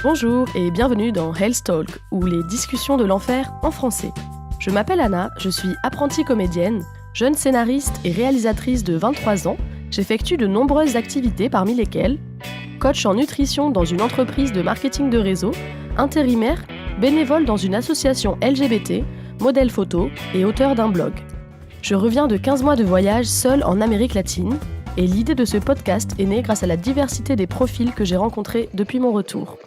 Bonjour et bienvenue dans Hell's Talk, ou les discussions de l'enfer en français. Je m'appelle Anna, je suis apprentie comédienne, jeune scénariste et réalisatrice de 23 ans. J'effectue de nombreuses activités parmi lesquelles coach en nutrition dans une entreprise de marketing de réseau, intérimaire, bénévole dans une association LGBT, modèle photo et auteur d'un blog. Je reviens de 15 mois de voyage seule en Amérique latine et l'idée de ce podcast est née grâce à la diversité des profils que j'ai rencontrés depuis mon retour.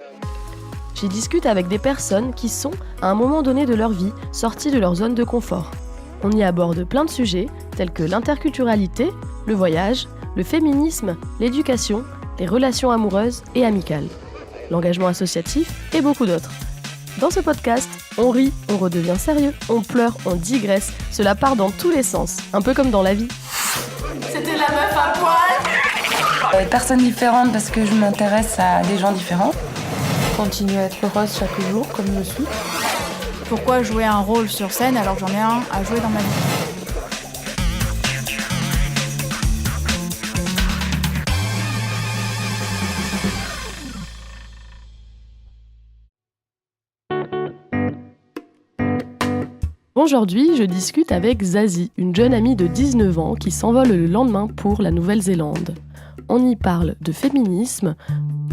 J'y discute avec des personnes qui sont, à un moment donné de leur vie, sorties de leur zone de confort. On y aborde plein de sujets tels que l'interculturalité, le voyage, le féminisme, l'éducation, les relations amoureuses et amicales, l'engagement associatif et beaucoup d'autres. Dans ce podcast, on rit, on redevient sérieux, on pleure, on digresse, cela part dans tous les sens, un peu comme dans la vie. C'était la meuf à poil. Personne différente parce que je m'intéresse à des gens différents. Continuer à être heureuse chaque jour comme je suis. Pourquoi jouer un rôle sur scène alors que j'en ai un à jouer dans ma vie? Aujourd'hui, je discute avec Zazie, une jeune amie de 19 ans qui s'envole le lendemain pour la Nouvelle-Zélande. On y parle de féminisme,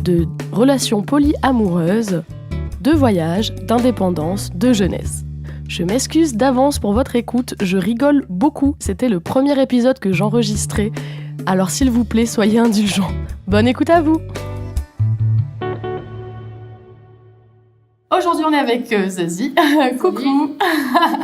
de relations polyamoureuses, de voyage, d'indépendance, de jeunesse. Je m'excuse d'avance pour votre écoute, je rigole beaucoup, c'était le premier épisode que j'enregistrais, alors s'il vous plaît, soyez indulgents. Bonne écoute à vous! Aujourd'hui, on est avec Zazie. Coucou!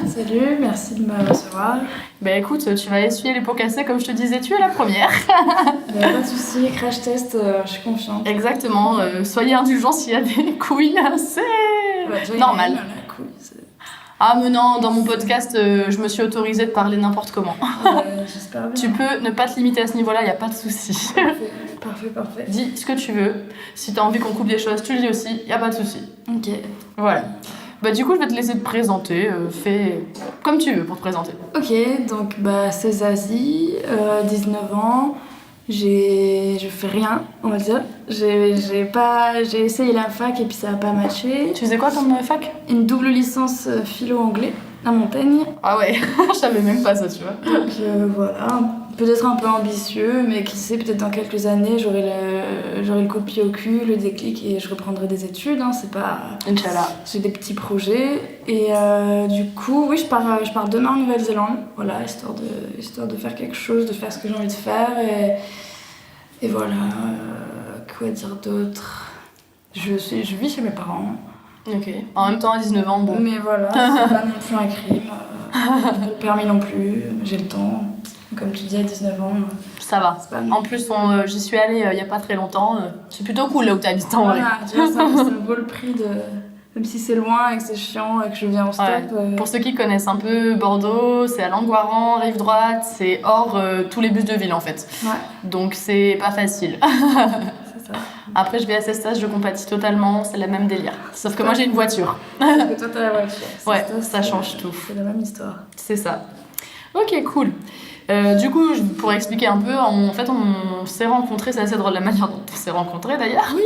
Salut, merci de me recevoir. Ben écoute, tu vas essuyer les pots cassés comme je te disais, tu es la première. Pas de soucis, crash test, je suis confiante. Exactement, soyez indulgents s'il y a des couilles, c'est normal. Ah mais non, dans mon podcast, je me suis autorisée de parler n'importe comment. J'espère bien. Tu peux ne pas te limiter à ce niveau-là, il n'y a pas de souci. Parfait. Dis ce que tu veux. Si tu as envie qu'on coupe des choses, tu le dis aussi, il n'y a pas de souci. Ok. Voilà. Bah du coup, je vais te laisser te présenter. Fais comme tu veux pour te présenter. Ok, donc c'est Zazie, 19 ans. Je fais rien, on va dire. J'ai essayé la fac et puis ça n'a pas matché. Tu faisais quoi comme fac? Une double licence philo-anglais à Montaigne. Ah ouais, je savais même pas ça, tu vois. Donc voilà, peut-être un peu ambitieux, mais qui sait, peut-être dans quelques années, j'aurai le coup de pied au cul, le déclic et je reprendrai des études. Hein, c'est pas... Inch'Allah. J'ai des petits projets et du coup, oui, je pars demain en Nouvelle-Zélande, voilà, histoire de faire quelque chose, de faire ce que j'ai envie de faire et voilà, quoi dire d'autre? Je vis chez mes parents. Ok. En même temps, à 19 ans, bon. Mais voilà, c'est pas non plus un crime. Pas de permis non plus, j'ai le temps. Comme tu dis, à 19 ans. Ça va. En plus, j'y suis allée il y a pas très longtemps. C'est plutôt cool là où t'habites en vrai. Voilà, tu vois, ça vaut le prix de. Même si c'est loin et que c'est chiant et que je viens en stop. Ouais. Pour ceux qui connaissent un peu Bordeaux, c'est à Langoiran, rive droite, c'est hors tous les bus de ville en fait. Ouais. Donc c'est pas facile. C'est ça. Après, je vais à Cestas, je compatis totalement, c'est le même délire. Sauf que moi j'ai une voiture. Parce que toi t'as la voiture. Ouais, ça change tout. C'est la même histoire. C'est ça. Ok, cool. Du coup, pour expliquer un peu, en fait, on s'est rencontrés, c'est assez drôle la manière dont on s'est rencontrés d'ailleurs. Oui,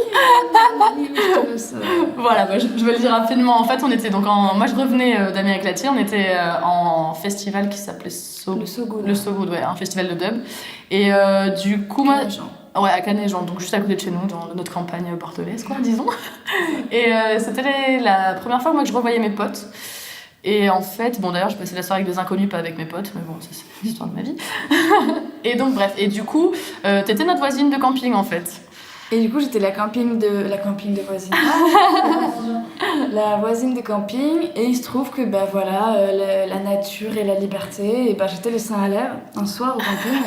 je te laisse. Voilà, je vais le dire rapidement. En fait, on était donc moi je revenais d'Amérique latine, on était en festival qui s'appelait Le So Good. Le So Good, ouais, un festival de dub. Et du coup, moi. Ouais, à Canet-Jean, donc juste à côté de chez nous, dans notre campagne bordelaise, quoi, disons. Et c'était la première fois moi, que je revoyais mes potes. Et en fait, bon d'ailleurs, je passais la soirée avec des inconnus, pas avec mes potes, mais bon, ça c'est l'histoire de ma vie. Et donc, bref, et du coup, t'étais notre voisine de camping en fait. Et du coup, j'étais la camping de voisine. La voisine de camping, et il se trouve que voilà, la nature et la liberté, et j'étais le sein à l'air un soir au camping.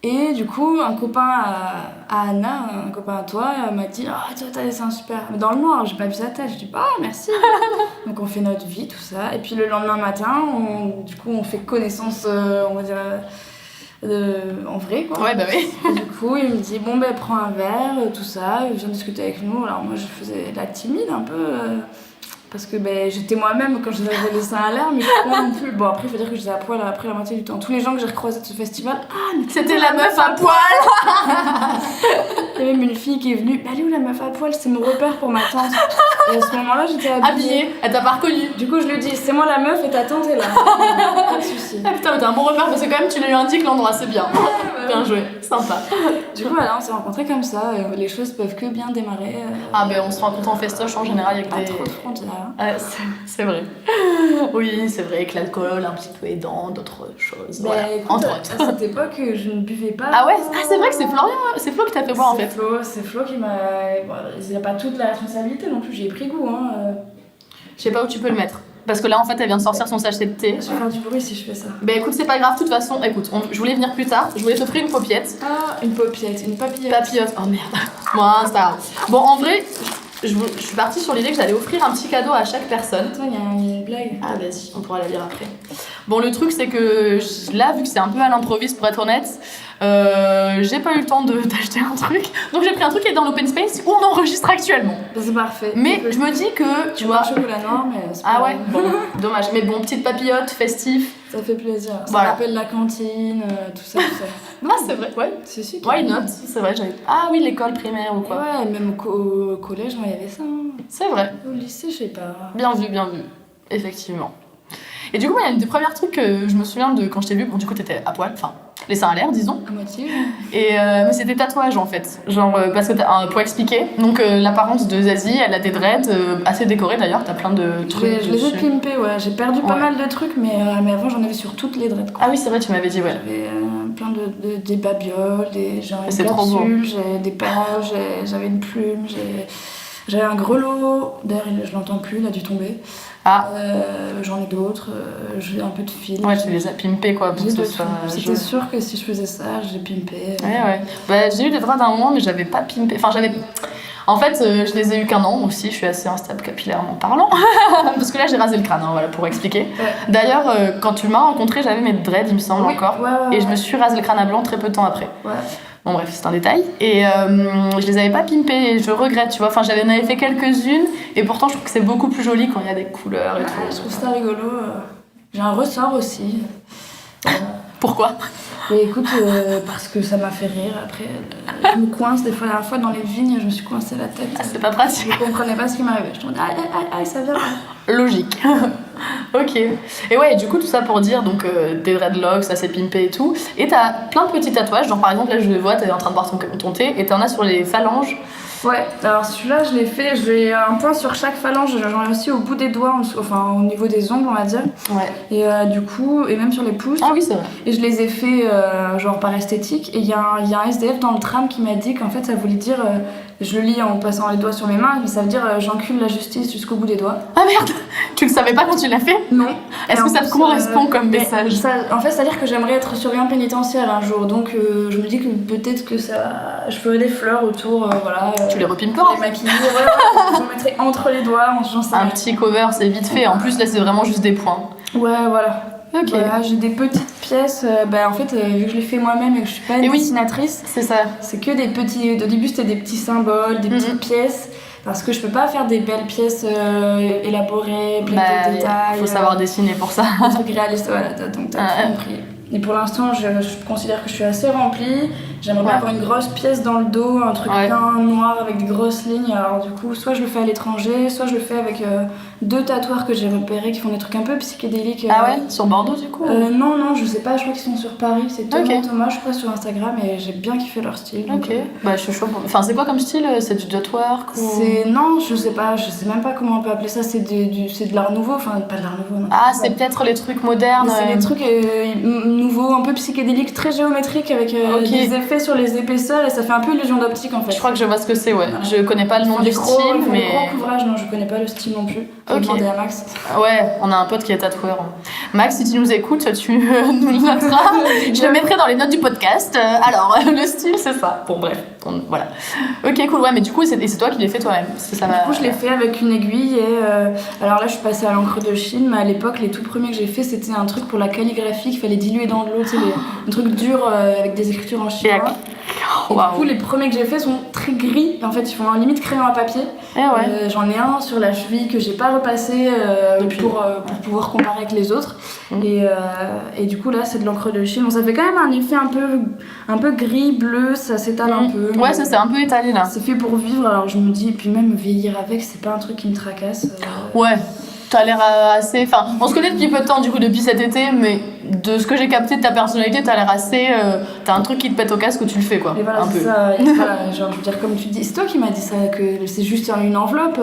Et du coup, un copain à Anna, un copain à toi, m'a dit « Ah, toi, t'as des seins super !» Mais dans le noir, j'ai pas vu sa tête. Je dis « Ah, merci !» Donc on fait notre vie, tout ça. Et puis le lendemain matin, on fait connaissance, on va dire, en vrai, quoi. Ouais, bah oui. Et du coup, il me dit « Bon, prends un verre, tout ça. » Il vient discuter avec nous. Alors moi, je faisais la timide un peu. Parce que j'étais moi-même quand j'avais les seins à l'air, mais je suis pas non plus. Bon, après, il faut dire que j'étais à poil après la moitié du temps. Tous les gens que j'ai recroisés de ce festival, mais C'était la meuf à poil. il y a même une fille qui est venue. Elle est où la meuf à poil? C'est mon repère pour ma tante. Et à ce moment-là, j'étais habillée. Elle t'a pas reconnue. Du coup, je lui dis, c'est moi la meuf et ta tante est là. Pas de soucis. Ah putain, mais t'as un bon repère parce que quand même tu lui indiques l'endroit, c'est bien. Bien joué, sympa. Du coup, voilà, on s'est rencontrés comme ça. Et les choses peuvent que bien démarrer. On se rencontre en festoche en général avec pas des... trop de frontières. Ouais, c'est vrai. Oui, c'est vrai que l'alcool un petit peu aidant, d'autres choses. Voilà, Écoute, entre autres. à cette époque, je ne buvais pas. Ah ouais, c'est vrai que c'est Florian, c'est Flo qui t'a fait boire en fait. C'est Flo qui m'a. Bon, il n'y a pas toute la responsabilité non plus, j'ai pris goût. Je sais pas où tu peux le mettre. Parce que là en fait elle vient de sortir son sachet de thé. Je vais faire du bruit si je fais ça. Écoute, c'est pas grave, de toute façon, écoute, je voulais venir plus tard, je voulais t'offrir une paupiette. Ah, une paupiette, une papillote. Papillote, oh merde. Bon, c'est pas grave. Bon, en vrai, je suis partie sur l'idée que j'allais offrir un petit cadeau à chaque personne. Attends, il y a une blague. Ah vas-y, on pourra la lire après. Bon, le truc c'est que là, vu que c'est un peu à l'improviste pour être honnête, j'ai pas eu le temps d'acheter un truc. Donc j'ai pris un truc qui est dans l'open space où on enregistre actuellement. C'est parfait. Mais je me dis que, tu vois... chocolat noir, mais c'est pas Ah ouais, grave. bon, dommage. Mais bon, petite papillote, festif. Ça fait plaisir. Ça Voilà. rappelle la cantine, tout ça, tout ça. Ah c'est vrai, ouais. Si, Why not? C'est vrai, j'avais... Ah oui, l'école primaire ou quoi. Ouais, même au collège, moi, il y avait ça. C'est vrai. Au lycée, je sais pas. Bien vu, effectivement. Et du coup, il y a une des premières trucs que je me souviens de quand je t'ai vu. Bon, du coup, t'étais à poil, enfin, les seins à l'air, disons. À moitié. Et mais c'était tatouage en fait. Genre, parce que pour expliquer, donc l'apparence de Zazie, elle a des dreads assez décorés d'ailleurs, t'as plein de trucs. Je les ai dessus. pimpés, ouais. J'ai perdu pas Ouais. mal de trucs, mais avant, j'en avais sur toutes les dreads. Quoi. Ah oui, c'est vrai, tu m'avais dit, ouais. J'avais plein des babioles, genre C'est une trop beau. capsule, j'ai des pages, j'avais une plume, j'avais un grelot. D'ailleurs, je l'entends plus, il a dû tomber. Ah. J'en ai d'autres, j'ai un peu de fil. Ouais, tu les as pimpés quoi, pour que ce soit. C'était sûr que si je faisais ça, j'ai pimpé. Ouais. J'ai eu des dreads à un moment, mais j'avais pas pimpé. Enfin, j'avais. En fait, je les ai eu qu'un an aussi, je suis assez instable capillairement parlant. Parce que là, j'ai rasé le crâne, hein, voilà, pour expliquer. Ouais. D'ailleurs, quand tu m'as rencontré, j'avais mes dreads, il me semble encore. Ouais. Et je me suis rasé le crâne à blanc très peu de temps après. Ouais. Bon bref, c'est un détail. Et je les avais pas pimpées, et je regrette, tu vois. Enfin, j'en avais fait quelques-unes, et pourtant je trouve que c'est beaucoup plus joli quand il y a des couleurs et tout. Je trouve ça rigolo. J'ai un ressort aussi. Pourquoi? Mais écoute, parce que ça m'a fait rire. Après, je me coince des fois. La dernière fois, dans les vignes, je me suis coincée la tête. Ah, c'est pas pratique. Je comprenais pas ce qui m'arrivait. Je me disais, aïe, ça vient. Logique. Ok. Et ouais, du coup, tout ça pour dire, donc, des dreadlocks, ça s'est pimpé et tout. Et t'as plein de petits tatouages, genre par exemple, là, je le vois, t'es en train de boire ton thé, et t'en as sur les phalanges. Ouais, alors celui-là, je l'ai fait, j'ai un point sur chaque phalange, j'en ai aussi au bout des doigts, enfin au niveau des ongles, on va dire. Ouais. Et du coup, et même sur les pouces. Ah oui, c'est vrai. Et je les ai fait genre par esthétique. Et il y a un SDF dans le tram qui m'a dit qu'en fait ça voulait dire, je le lis en passant les doigts sur mes mains, mais ça veut dire j'encule la justice jusqu'au bout des doigts. Ah merde! Tu le savais pas quand tu l'as fait? Non. Est-ce que ça te correspond comme mais message? En fait, c'est-à-dire que j'aimerais être surveillant pénitentiaire un jour, donc je me dis que peut-être que ça, je ferais des fleurs autour, voilà. Tu les repimperas? Les maquiller, voilà, j'en mettrais entre les doigts, j'en sais Un rien. petit cover, c'est vite fait. En plus, là, c'est vraiment juste des points. Ouais, voilà. Ok. Voilà, j'ai des petites pièces, en fait, vu que je les fais moi-même et que je suis pas une Et oui. dessinatrice, C'est ça. c'est que des petits. Au début, c'était des petits symboles, des petites pièces, parce que je peux pas faire des belles pièces élaborées, pleines de détails. Faut savoir dessiner pour ça. Un truc réaliste, voilà, donc t'as tout compris. Et pour l'instant, je considère que je suis assez remplie. J'aimerais bien avoir une grosse pièce dans le dos, un truc bien noir avec des grosses lignes. Alors du coup, soit je le fais à l'étranger, soit je le fais avec 2 tatoueurs que j'ai repérés qui font des trucs un peu psychédéliques. Ah ouais? Sur Bordeaux du coup? Non, je sais pas, je crois qu'ils sont sur Paris. C'est Thomas, je crois, sur Instagram, et j'ai bien kiffé leur style. Donc, ok. Bah je suis chaud. Enfin, c'est quoi comme style? C'est du dotwork ou... Non, je sais même pas comment on peut appeler ça. C'est de l'art nouveau, enfin pas de l'art nouveau. Non, ah, c'est peut-être les trucs modernes. C'est des trucs nouveaux, un peu psychédéliques, très géométriques, avec des effets sur les épaisseurs, et ça fait un peu illusion d'optique en fait. Je crois que je vois ce que c'est, ouais. Voilà. Je connais pas le nom du style, mais. Gros couvrage, non, je connais pas le style non plus. Je vais demander à Max. Ouais, on a un pote qui est tatoueur. Max, si tu nous écoutes, tu nous le noteras. Je le mettrai dans les notes du podcast. Alors, le style, c'est ça. Bon, bref, voilà. Ok, cool, ouais, mais du coup, c'est toi qui l'as fait toi-même. Du coup, je l'ai fait avec une aiguille, et alors là, je suis passée à l'encre de Chine, mais à l'époque, les tout premiers que j'ai fait, c'était un truc pour la calligraphie qu'il fallait diluer dans de l'eau, tu sais, un truc dur avec des écritures en chinois. Et du coup, les premiers que j'ai fait sont très gris. En fait, ils font limite crayon à papier. J'en ai un sur la cheville que j'ai pas repassé pour pouvoir comparer avec les autres. Et du coup, là, c'est de l'encre de Chine. Bon, ça fait quand même un effet un peu gris, bleu, ça s'étale un peu. Ouais, ça c'est un peu étalé là. C'est fait pour vivre, alors je me dis, et puis même vieillir avec, c'est pas un truc qui me tracasse. Ouais. T'as l'air assez... Enfin, on se connaît depuis peu de temps, du coup, depuis cet été, mais de ce que j'ai capté de ta personnalité, t'as l'air assez... t'as un truc qui te pète au casque, tu le fais, quoi. Et voilà, un peu. Ça. Et voilà, genre, je veux dire, comme tu dis, c'est toi qui m'as dit ça, que c'est juste une enveloppe.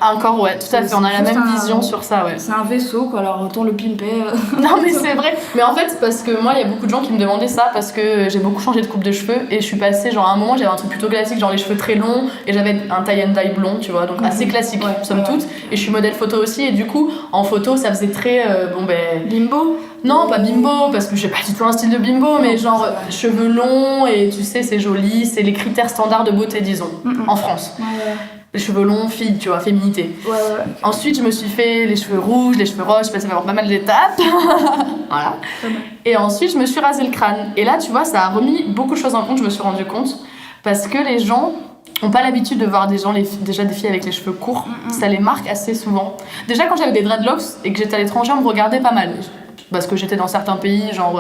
Encore, ouais, tout à fait, on a la même vision sur ça, ouais. C'est un vaisseau, quoi, alors autant le pimper. Non, mais c'est vrai. Mais en fait, parce que moi, il y a beaucoup de gens qui me demandaient ça, parce que j'ai beaucoup changé de coupe de cheveux, et je suis passée, genre, à un moment, j'avais un truc plutôt classique, genre les cheveux très longs, et j'avais un tie and dye blond, tu vois, donc assez classique, somme toute. Et je suis modèle photo aussi, et du coup, en photo, ça faisait très... Bimbo? Non, pas bimbo, parce que j'ai pas du tout un style de bimbo, mais genre cheveux longs, et tu sais, c'est joli, c'est les critères standards de beauté, disons, en France. Les cheveux longs, fille, tu vois, féminité. Ensuite, je me suis fait les cheveux rouges, les cheveux roses, je suis passée par pas mal d'étapes. Voilà. Et ensuite, je me suis rasé le crâne. Et là, tu vois, ça a remis beaucoup de choses en compte, je me suis rendu compte, parce que les gens n'ont pas l'habitude de voir déjà des filles avec les cheveux courts. Ça les marque assez souvent. Déjà, quand j'avais des dreadlocks et que j'étais à l'étranger, on me regardait pas mal. Parce que j'étais dans certains pays, genre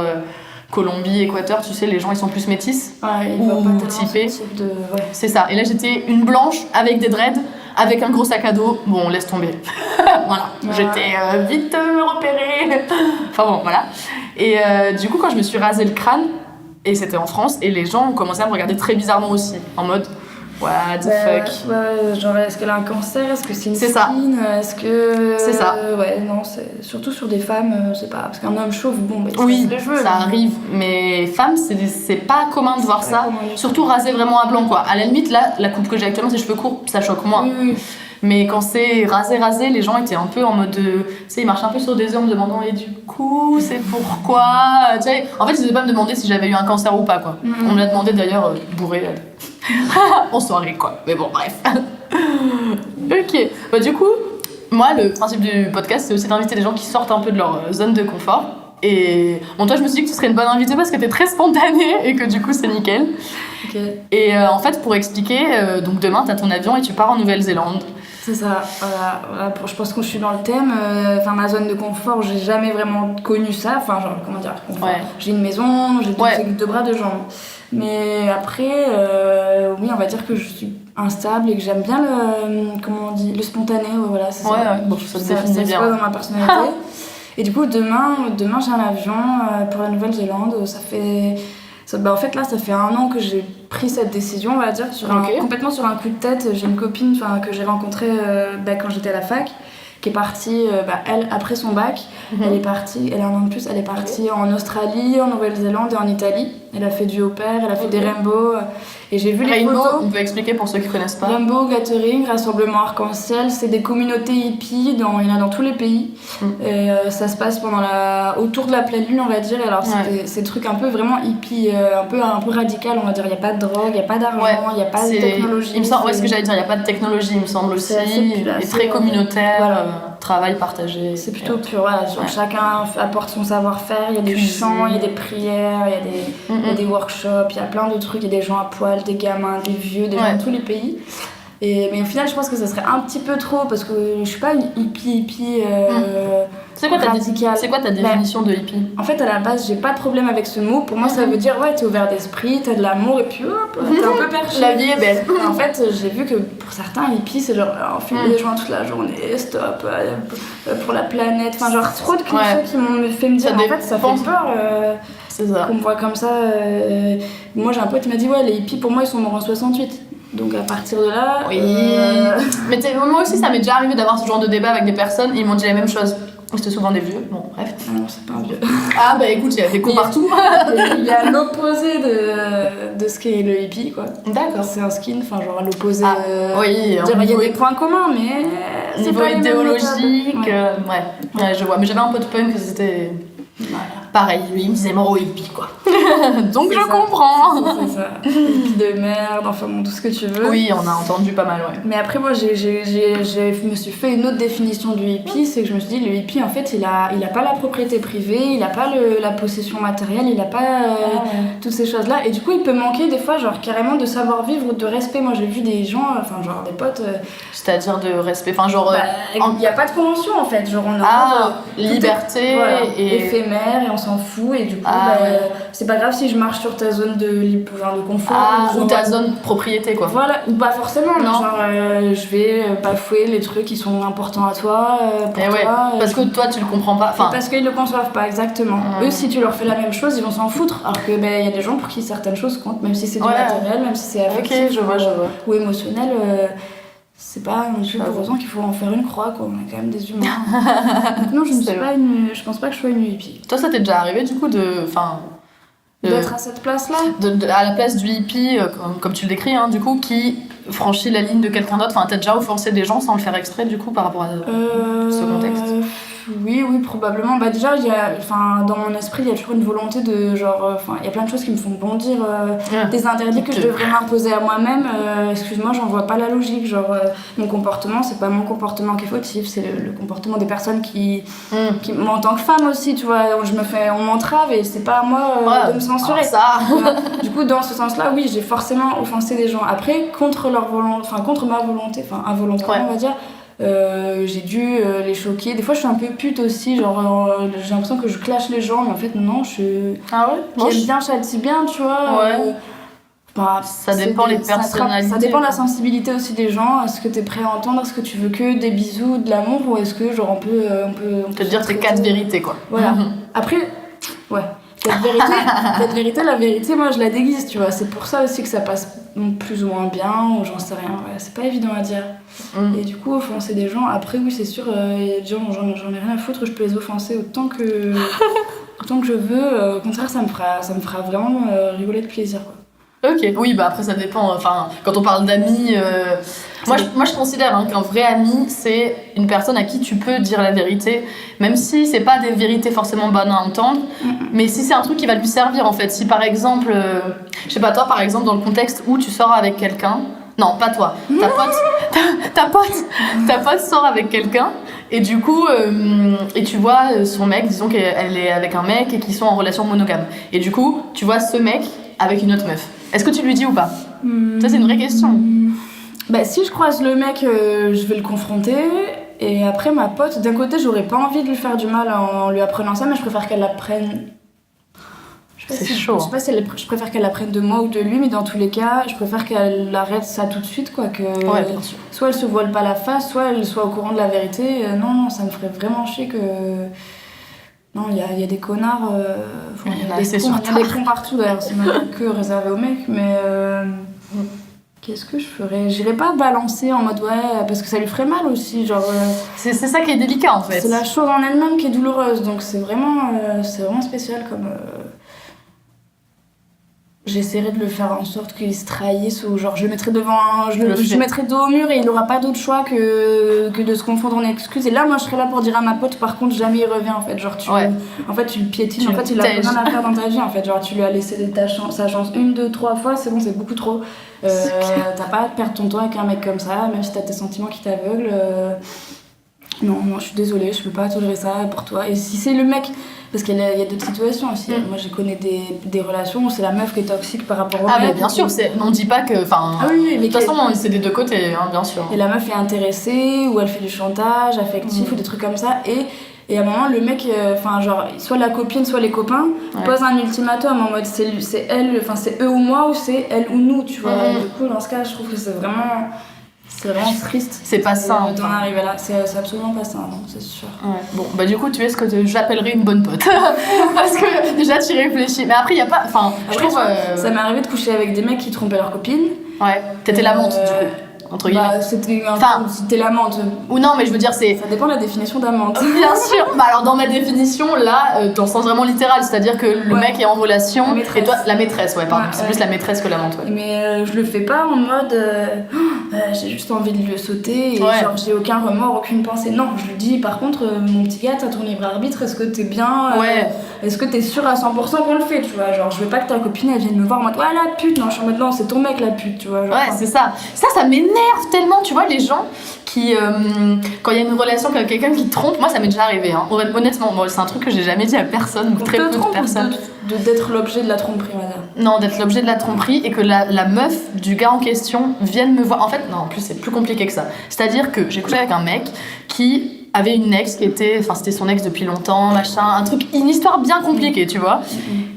Colombie, Équateur, tu sais, les gens ils sont plus métis ou typés. C'est ça. Et là, j'étais une blanche avec des dreads, avec un gros sac à dos. Bon, laisse tomber. Voilà. J'étais vite me repérer. Enfin bon, voilà. Et du coup, quand je me suis rasé le crâne, et c'était en France, et les gens ont commencé à me regarder très bizarrement aussi, en mode what the fuck. Ouais, genre est-ce qu'elle a un cancer, est-ce que c'est une spine, est-ce que... C'est ça. Ouais, non, c'est surtout sur des femmes, c'est pas... Parce qu'un homme chauve, bon, bah, oui, les cheveux, ça arrive, mais femmes, c'est pas commun de voir ça, surtout rasé vraiment à blanc, quoi. À la limite, là, la coupe que j'ai actuellement, c'est cheveux courts, ça choque moins. Oui. Mais quand c'est rasé, les gens étaient un peu en mode tu sais, ils marchaient un peu sur des œufs en me demandant et du coup, c'est pourquoi, tu sais. En fait, ils n'osaient pas me demander si j'avais eu un cancer ou pas, quoi. On me l'a demandé d'ailleurs bourré en soirée, quoi. Mais bon, bref. Ok. Bah, du coup, moi, le principe du podcast, c'est aussi d'inviter des gens qui sortent un peu de leur zone de confort. Et bon, toi, je me suis dit que tu serais une bonne invitée parce que t'es très spontanée et que du coup, c'est nickel. Okay. Et en fait, pour expliquer, donc demain, t'as ton avion et tu pars en Nouvelle-Zélande. C'est ça, voilà. Je pense que je suis dans le thème. Ma zone de confort, j'ai jamais vraiment connu ça. Enfin, genre, comment dire, confort. Ouais. J'ai une maison, j'ai deux bras, deux jambes. Mais après, oui, on va dire que je suis instable et que j'aime bien le spontané. Voilà, c'est ça. Bon, ça se définit bien. C'est pas dans ma personnalité. Et du coup, demain j'ai un avion pour la Nouvelle-Zélande. En fait, là, ça fait 1 an que j'ai pris cette décision, on va dire, complètement sur un coup de tête. J'ai une copine que j'ai rencontrée quand j'étais à la fac, qui est partie, elle, après son bac, elle a 1 an de plus, elle est partie en Australie, en Nouvelle-Zélande et en Italie. Elle a fait du au-pair, elle a fait des rainbows. Et j'ai vu les photos. On peut expliquer pour ceux qui ne connaissent pas. Rainbow Gathering, rassemblement arc-en-ciel, c'est des communautés hippies, il y en a dans tous les pays. Et ça se passe autour de la pleine lune, on va dire. Et alors c'est des trucs un peu vraiment hippie, un peu radical, on va dire. Il n'y a pas de drogue, il n'y a pas d'argent, il n'y a pas de technologie. Il me semble, ce que j'allais dire, il n'y a pas de technologie, il me semble aussi. Et très communautaire, voilà. Travail partagé. C'est plutôt pur, voilà. Chacun apporte son savoir-faire, il y a des chants, il y a des prières, il y a des workshops, il y a plein de trucs, il y a des gens à poil, des gamins, des vieux, des gens de tous les pays. Mais au final, je pense que ça serait un petit peu trop parce que je suis pas une hippie C'est quoi ta définition de hippie? En fait, à la base, j'ai pas de problème avec ce mot. Pour moi, ça veut dire t'es ouvert d'esprit, t'as de l'amour et puis hop, t'es un peu perché. La vie est belle. En fait, j'ai vu que pour certains, hippie, c'est genre fumer des joints toute la journée, stop, pour la planète. Enfin, genre trop de clichés qui m'ont fait me dire en fait, ça fait peur. C'est ça. Qu'on me voit comme ça. Moi, j'ai un pote qui m'a dit les hippies, pour moi, ils sont morts en 68. Donc à partir de là... Oui. Mais moi aussi, ça m'est déjà arrivé d'avoir ce genre de débat avec des personnes, ils m'ont dit la même chose. C'était souvent des vieux, bon bref. Ah non, c'est pas un vieux. Ah bah écoute, il y a des cons partout. Il est à l'opposé de ce qu'est le hippie, quoi. D'accord. C'est un skin, enfin genre à l'opposé... oui, il y a des points communs, mais... c'est niveau pas idéologique, ouais, je vois. Mais j'avais un pote punk, c'était... Voilà. Pareil, lui il me disait mort au hippie, quoi. Donc C'est je ça. comprends. C'est ça. Hippie de merde, enfin bon, tout ce que tu veux. Oui, on a entendu pas mal, ouais. Mais après, moi, je me suis fait une autre définition du hippie, c'est que je me suis dit, le hippie, en fait, il a pas la propriété privée, il a pas la possession matérielle, il a pas toutes ces choses-là. Et du coup, il peut manquer des fois, genre, carrément de savoir-vivre ou de respect. Moi, j'ai vu des gens, enfin, genre, des potes... C'est-à-dire de respect, enfin genre... il n'y a pas de convention, en fait. Genre, on a liberté voilà, et... éphémère, et on s'en fout. Et du coup, ouais. c'est pas grave si je marche sur ta zone de confort. ou ta zone propriété, quoi. Voilà, ou pas forcément, mais Non. genre je vais bafouer les trucs qui sont importants à toi, pour toi. Parce que toi tu le comprends pas. Enfin, parce qu'ils le conçoivent pas, exactement. Eux, si tu leur fais la même chose, ils vont s'en foutre. Alors que y a des gens pour qui certaines choses comptent, même si c'est du matériel, même si c'est affectif je vois. ou émotionnel. C'est pas un jeu pour autant qu'il faut en faire une croix, quoi. On est quand même des humains. Donc non, je pense pas que je sois une hippie. Toi, ça t'est déjà arrivé du coup D'être à cette place-là à la place du hippie, comme tu le décris, hein, du coup, qui franchit la ligne de quelqu'un d'autre. Enfin, t'as déjà offensé des gens sans le faire exprès, du coup, par rapport à ce contexte. Oui, probablement. Bah déjà, dans mon esprit, il y a toujours une volonté de genre... il y a plein de choses qui me font bondir. Des interdits que je devrais m'imposer à moi-même. Excuse-moi, j'en vois pas la logique. Genre, mon comportement, c'est pas mon comportement qui est fautif, c'est le comportement des personnes qui... Moi, en tant que femme aussi, tu vois, on m'entrave et c'est pas à moi de me censurer. Ça. Du coup, dans ce sens-là, oui, j'ai forcément offensé des gens. Après, contre ma volonté, involontairement, on va dire... j'ai dû les choquer. Des fois, je suis un peu pute aussi, genre j'ai l'impression que je clash les gens, mais en fait, non, j'aime bien, châtie bien, tu vois. Ça dépend les personnalités. Ça dépend de la sensibilité aussi des gens. Est-ce que t'es prêt à entendre? Est-ce que tu veux que des bisous, de l'amour, ou est-ce que genre on peut te dire tes 4 vérités, quoi. Voilà. Après, cette vérité, la vérité, moi je la déguise, tu vois. C'est pour ça aussi que ça passe plus ou moins bien, ou j'en sais rien. C'est pas évident à dire. Et du coup, offenser des gens, après, oui, c'est sûr, il y a des gens, j'en ai rien à foutre, je peux les offenser autant que je veux. Au contraire, ça me fera vraiment rigoler de plaisir, quoi. Ok, oui, bah après ça dépend. Enfin, quand on parle d'amis, moi je considère qu'un vrai ami, c'est une personne à qui tu peux dire la vérité, même si c'est pas des vérités forcément bonnes à entendre, mais si c'est un truc qui va lui servir en fait. Si par exemple, je sais pas, toi par exemple, dans le contexte où tu sors avec quelqu'un, non, pas toi, ta pote sort avec quelqu'un, et du coup, et tu vois son mec, disons qu'elle est avec un mec et qu'ils sont en relation monogame, et du coup, tu vois ce mec avec une autre meuf. Est-ce que tu lui dis ou pas? Ça, c'est une vraie question. Bah, si je croise le mec, je vais le confronter. Et après, ma pote, d'un côté, j'aurais pas envie de lui faire du mal en lui apprenant ça, mais je préfère qu'elle l'apprenne. C'est chaud. Je sais pas si je préfère qu'elle l'apprenne de moi ou de lui, mais dans tous les cas, je préfère qu'elle arrête ça tout de suite, quoi. Ouais, bien sûr. Soit elle se voile pas la face, soit elle soit au courant de la vérité. Non, ça me ferait vraiment chier que. Non, il y a des connards, il y a des cons partout d'ailleurs, c'est même que réservé aux mecs, mais qu'est-ce que je ferais? J'irais pas balancer en mode parce que ça lui ferait mal aussi, genre... C'est ça qui est délicat en fait. C'est la chose en elle-même qui est douloureuse, donc c'est vraiment spécial comme... J'essaierai de le faire en sorte qu'il se trahisse, ou genre je le mettrai je mettrai dos au mur et il n'aura pas d'autre choix que de se confondre en excuses. Et là, moi, je serai là pour dire à ma pote, par contre, jamais il revient, en fait. Genre, en fait, tu le piétines, en fait, il a rien à faire dans ta vie, en fait. Genre, tu lui as laissé sa chance 1, 2, 3 fois, c'est bon, c'est beaucoup trop. T'as pas à perdre ton temps avec un mec comme ça, même si t'as tes sentiments qui t'aveuglent. Non, je suis désolée, je peux pas tolérer ça pour toi. Et si c'est le mec... Parce qu'il y a d'autres situations aussi. Moi, je connais des relations où c'est la meuf qui est toxique par rapport au mec. Ah, mais bien sûr, on dit pas que. Oui, mais de toute façon, c'est des deux côtés, hein, bien sûr. Et la meuf est intéressée, ou elle fait du chantage affectif, ou des trucs comme ça. Et à un moment, le mec, genre, soit la copine, soit les copains, posent un ultimatum en mode c'est eux ou moi, ou c'est elle ou nous, tu vois. Et du coup, dans ce cas, je trouve que c'est vraiment triste. C'est pas ça. D'en arriver là. C'est absolument pas ça, non, c'est sûr. Ouais. Bon, bah du coup, tu es ce que j'appellerais une bonne pote. Parce que déjà, tu y réfléchis. Mais après, il y a pas. Enfin, je trouve. Ça m'est arrivé de coucher avec des mecs qui trompaient leur copine. Ouais, t'étais l'amante, du coup. entre guillemets. Bah, c'était Enfin, si t'es l'amante. Ou non, mais je veux dire, c'est... Ça dépend de la définition d'amante. Bien sûr. Bah alors dans ma définition, là, dans le sens vraiment littéral, c'est-à-dire que le mec est en relation et toi, la maîtresse, ouais, pardon, c'est plus la maîtresse que l'amante, ouais. Mais je le fais pas en mode j'ai juste envie de le sauter et genre j'ai aucun remords, aucune pensée. Non, je lui dis par contre, mon petit gars, t'as ton libre arbitre, est-ce que t'es bien est-ce que t'es sûr à 100% qu'on le fait, tu vois? Genre, je veux pas que ta copine elle vienne me voir en mode ouais, la pute, non, je suis en mode non, c'est ton mec la pute, tu vois? Genre, ouais, c'est ça. Ça m'énerve tellement, tu vois, les gens qui, quand il y a une relation avec quelqu'un qui te trompe, moi ça m'est déjà arrivé, hein. Honnêtement, bon, c'est un truc que j'ai jamais dit à personne, ou très peu de personnes. D'être l'objet de la tromperie, madame. Non, d'être l'objet de la tromperie et que la meuf du gars en question vienne me voir. En fait, non, en plus c'est plus compliqué que ça. C'est-à-dire que j'ai couché avec un mec qui avait une ex qui était, enfin c'était son ex depuis longtemps, machin, un truc, une histoire bien compliquée, tu vois.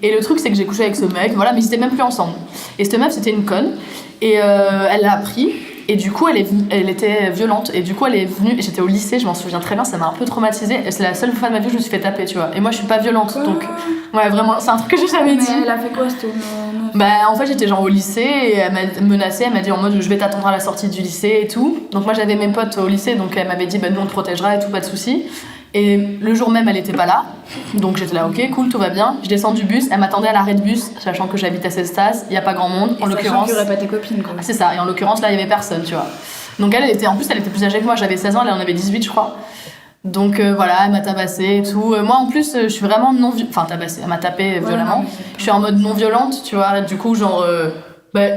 Et le truc c'est que j'ai couché avec ce mec, voilà, mais ils étaient même plus ensemble. Et cette meuf c'était une conne et elle l'a appris. Et du coup, elle était violente. Et du coup, elle est venue. J'étais au lycée, je m'en souviens très bien, ça m'a un peu traumatisée. Et c'est la seule fois de ma vie où je me suis fait taper, tu vois. Et moi, je suis pas violente. Donc, ouais, vraiment, c'est un truc que j'ai jamais dit. Mais elle a fait quoi, cette Bah, en fait, j'étais genre au lycée et elle m'a menacée. Elle m'a dit en mode je vais t'attendre à la sortie du lycée et tout. Donc, moi, j'avais mes potes au lycée. Donc, elle m'avait dit bah, nous, on te protégera et tout, pas de soucis. Et le jour même, elle était pas là. Donc j'étais là, ok, cool, tout va bien. Je descends du bus, elle m'attendait à l'arrêt de bus, sachant que j'habite à Cestas, il y a pas grand monde. En l'occurrence, qu'il y aurait pas tes copines, quoi. C'est ça, et en l'occurrence, là, il y avait personne, tu vois. Donc elle était plus âgée que moi, j'avais 16 ans, elle en avait 18, je crois. Donc voilà, elle m'a tabassé et tout. Moi, en plus, je suis vraiment enfin, tabassée, elle m'a tapé violemment. Je suis en mode non violente, tu vois. Du coup, genre.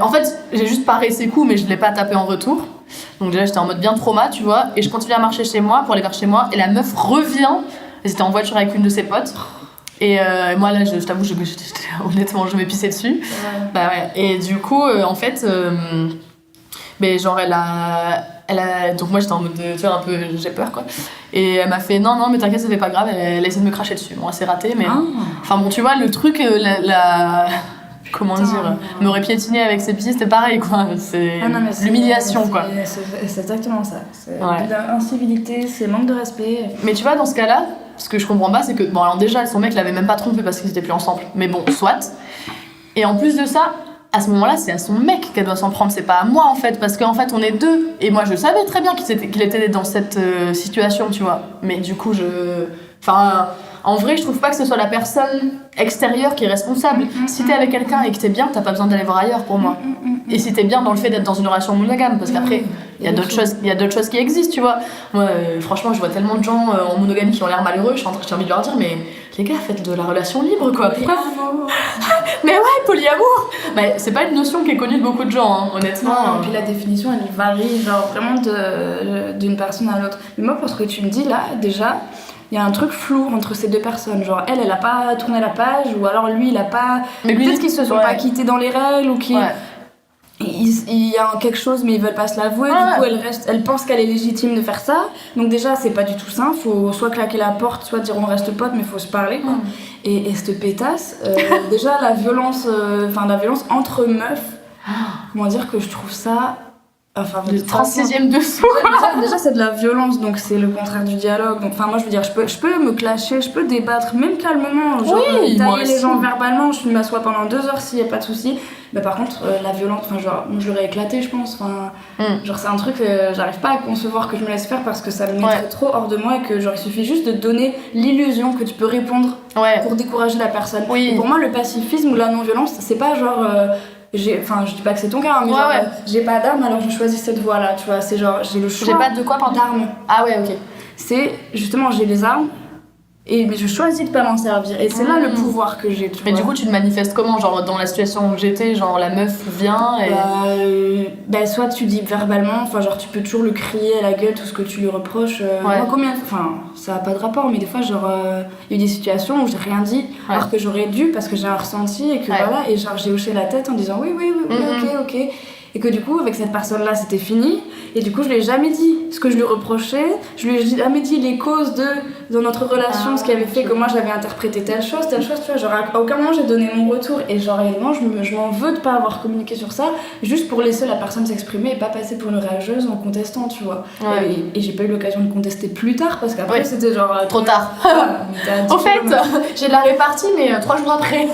En fait, j'ai juste paré ses coups, mais je l'ai pas tapé en retour. Donc déjà, j'étais en mode bien trauma, tu vois. Et je continue à marcher chez moi pour aller vers chez moi. Et la meuf revient. Elle était en voiture avec une de ses potes. Et moi, là, je t'avoue, honnêtement, je vais pisser dessus. Ouais. Bah ouais. Et du coup, en fait, genre, elle a. Donc moi, j'étais en mode, tu vois, un peu, j'ai peur, quoi. Et elle m'a fait, non, mais t'inquiète, ça fait pas grave. Elle a essayé de me cracher dessus. Bon, c'est raté, mais. Enfin, bon, tu vois, le truc, comment dire, m'aurait piétiné avec ses pieds, c'était pareil, quoi. C'est l'humiliation, quoi. C'est exactement ça. C'est de l'incivilité, c'est manque de respect. Mais tu vois, dans ce cas-là, ce que je comprends pas, c'est que, bon, alors déjà, son mec l'avait même pas trompé parce qu'ils étaient plus ensemble. Mais bon, soit. Et en plus de ça, à ce moment-là, c'est à son mec qu'elle doit s'en prendre, c'est pas à moi, en fait, parce qu'en fait, on est deux. Et moi, je savais très bien qu'il était dans cette situation, tu vois. Mais du coup, Enfin, en vrai, je trouve pas que ce soit la personne extérieure qui est responsable. Si t'es avec quelqu'un et que t'es bien, t'as pas besoin d'aller voir ailleurs, pour moi. Et si t'es bien dans le fait d'être dans une relation monogame, parce qu'après, il y a d'autres choses qui existent, tu vois. Moi, franchement, je vois tellement de gens en monogamie qui ont l'air malheureux, j'ai envie de leur dire, mais les gars, faites de la relation libre, quoi. Pourquoi Mais ouais, polyamour. Mais c'est pas une notion qui est connue de beaucoup de gens, hein, honnêtement. Non, et puis la définition, elle varie, genre vraiment d'une personne à l'autre. Mais moi, pour ce que tu me dis là, déjà, il y a un truc flou entre ces deux personnes. Genre, elle a pas tourné la page, ou alors lui, il a pas. Mais peut-être qu'ils se sont pas quittés dans les règles, ou qu'ils. Ouais. Il y a quelque chose, mais ils veulent pas se l'avouer. Du coup, elle pense qu'elle est légitime de faire ça. Donc, déjà, c'est pas du tout ça. Faut soit claquer la porte, soit dire on reste potes, mais faut se parler, quoi. Et cette pétasse, déjà, la violence entre meufs, comment dire que je trouve ça. Enfin, le 36e dessous. Déjà, c'est de la violence, donc c'est le contraire du dialogue. Donc, enfin, moi, je veux dire, je peux me clasher, je peux débattre, même calmement. Genre, tailler les gens verbalement, je m'assois pendant 2 heures s'il n'y a pas de souci. Mais par contre, la violence, enfin, genre, je l'aurais éclaté, je pense. Enfin, genre, c'est un truc que j'arrive pas à concevoir que je me laisse faire parce que ça me mettrait trop hors de moi et que, genre, il suffit juste de donner l'illusion que tu peux répondre pour décourager la personne. Et pour moi, le pacifisme ou la non-violence, c'est pas genre. Je dis pas que c'est ton cas, mais j'ai pas d'armes, alors je choisis cette voie-là, tu vois. C'est genre, j'ai le choix. J'ai pas de quoi, pardon. D'armes. Ah ouais, ok. C'est justement, j'ai les armes. Mais je choisis de pas m'en servir. Et c'est là le pouvoir que j'ai, tu vois. Mais du coup, tu te manifestes comment? Genre, dans la situation où j'étais, genre, la meuf vient et... soit tu dis verbalement, enfin, genre, tu peux toujours le crier à la gueule, tout ce que tu lui reproches. Moi, ça a pas de rapport, mais des fois, genre, il y a eu des situations où j'ai rien dit, alors que j'aurais dû, parce que j'ai un ressenti, et que voilà, et genre, j'ai hoché la tête en disant oui, ok. Et que du coup, avec cette personne-là, c'était fini. Et du coup, je lui ai jamais dit ce que je lui reprochais. Je lui ai jamais dit les causes dans notre relation, ce qui avait fait que moi, j'avais interprété telle chose, tu vois. Genre, à aucun moment, j'ai donné mon retour. Et genre, réellement, je m'en veux de pas avoir communiqué sur ça, juste pour laisser la personne s'exprimer et pas passer pour une rageuse en contestant, tu vois. Et j'ai pas eu l'occasion de contester plus tard, parce qu'après, c'était genre... Trop tard. Au fait, j'ai de la répartie, mais 3 jours après.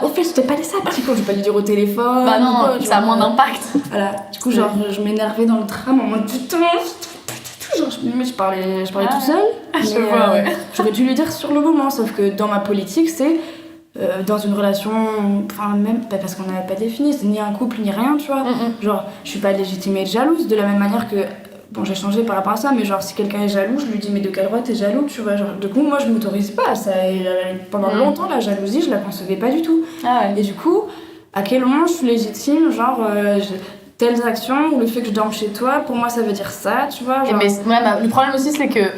Au fait, je t'ai pas dit ça, petit con. J'ai pas dû dire au téléphone. Bah non, ça a moins d'impact. d'impact. Voilà, du coup, genre, je m'énervais dans le tram en mode putain, genre, je parlais tout seul. Je vois, ouais. J'aurais dû lui dire sur le moment, sauf que dans ma politique, c'est dans une relation, enfin, même parce qu'on n'avait pas défini, c'est ni un couple ni rien, tu vois. Genre, je suis pas légitime à être jalouse, de la même manière que. Bon, j'ai changé par rapport à ça, mais genre, si quelqu'un est jaloux, je lui dis, mais de quel droit t'es jaloux, tu vois, genre, du coup, moi, je m'autorise pas, ça, pendant longtemps, la jalousie, je la concevais pas du tout. Et du coup, à quel moment je suis légitime, genre, telles actions, ou le fait que je dorme chez toi, pour moi, ça veut dire ça, tu vois, genre... Mais le problème aussi, c'est que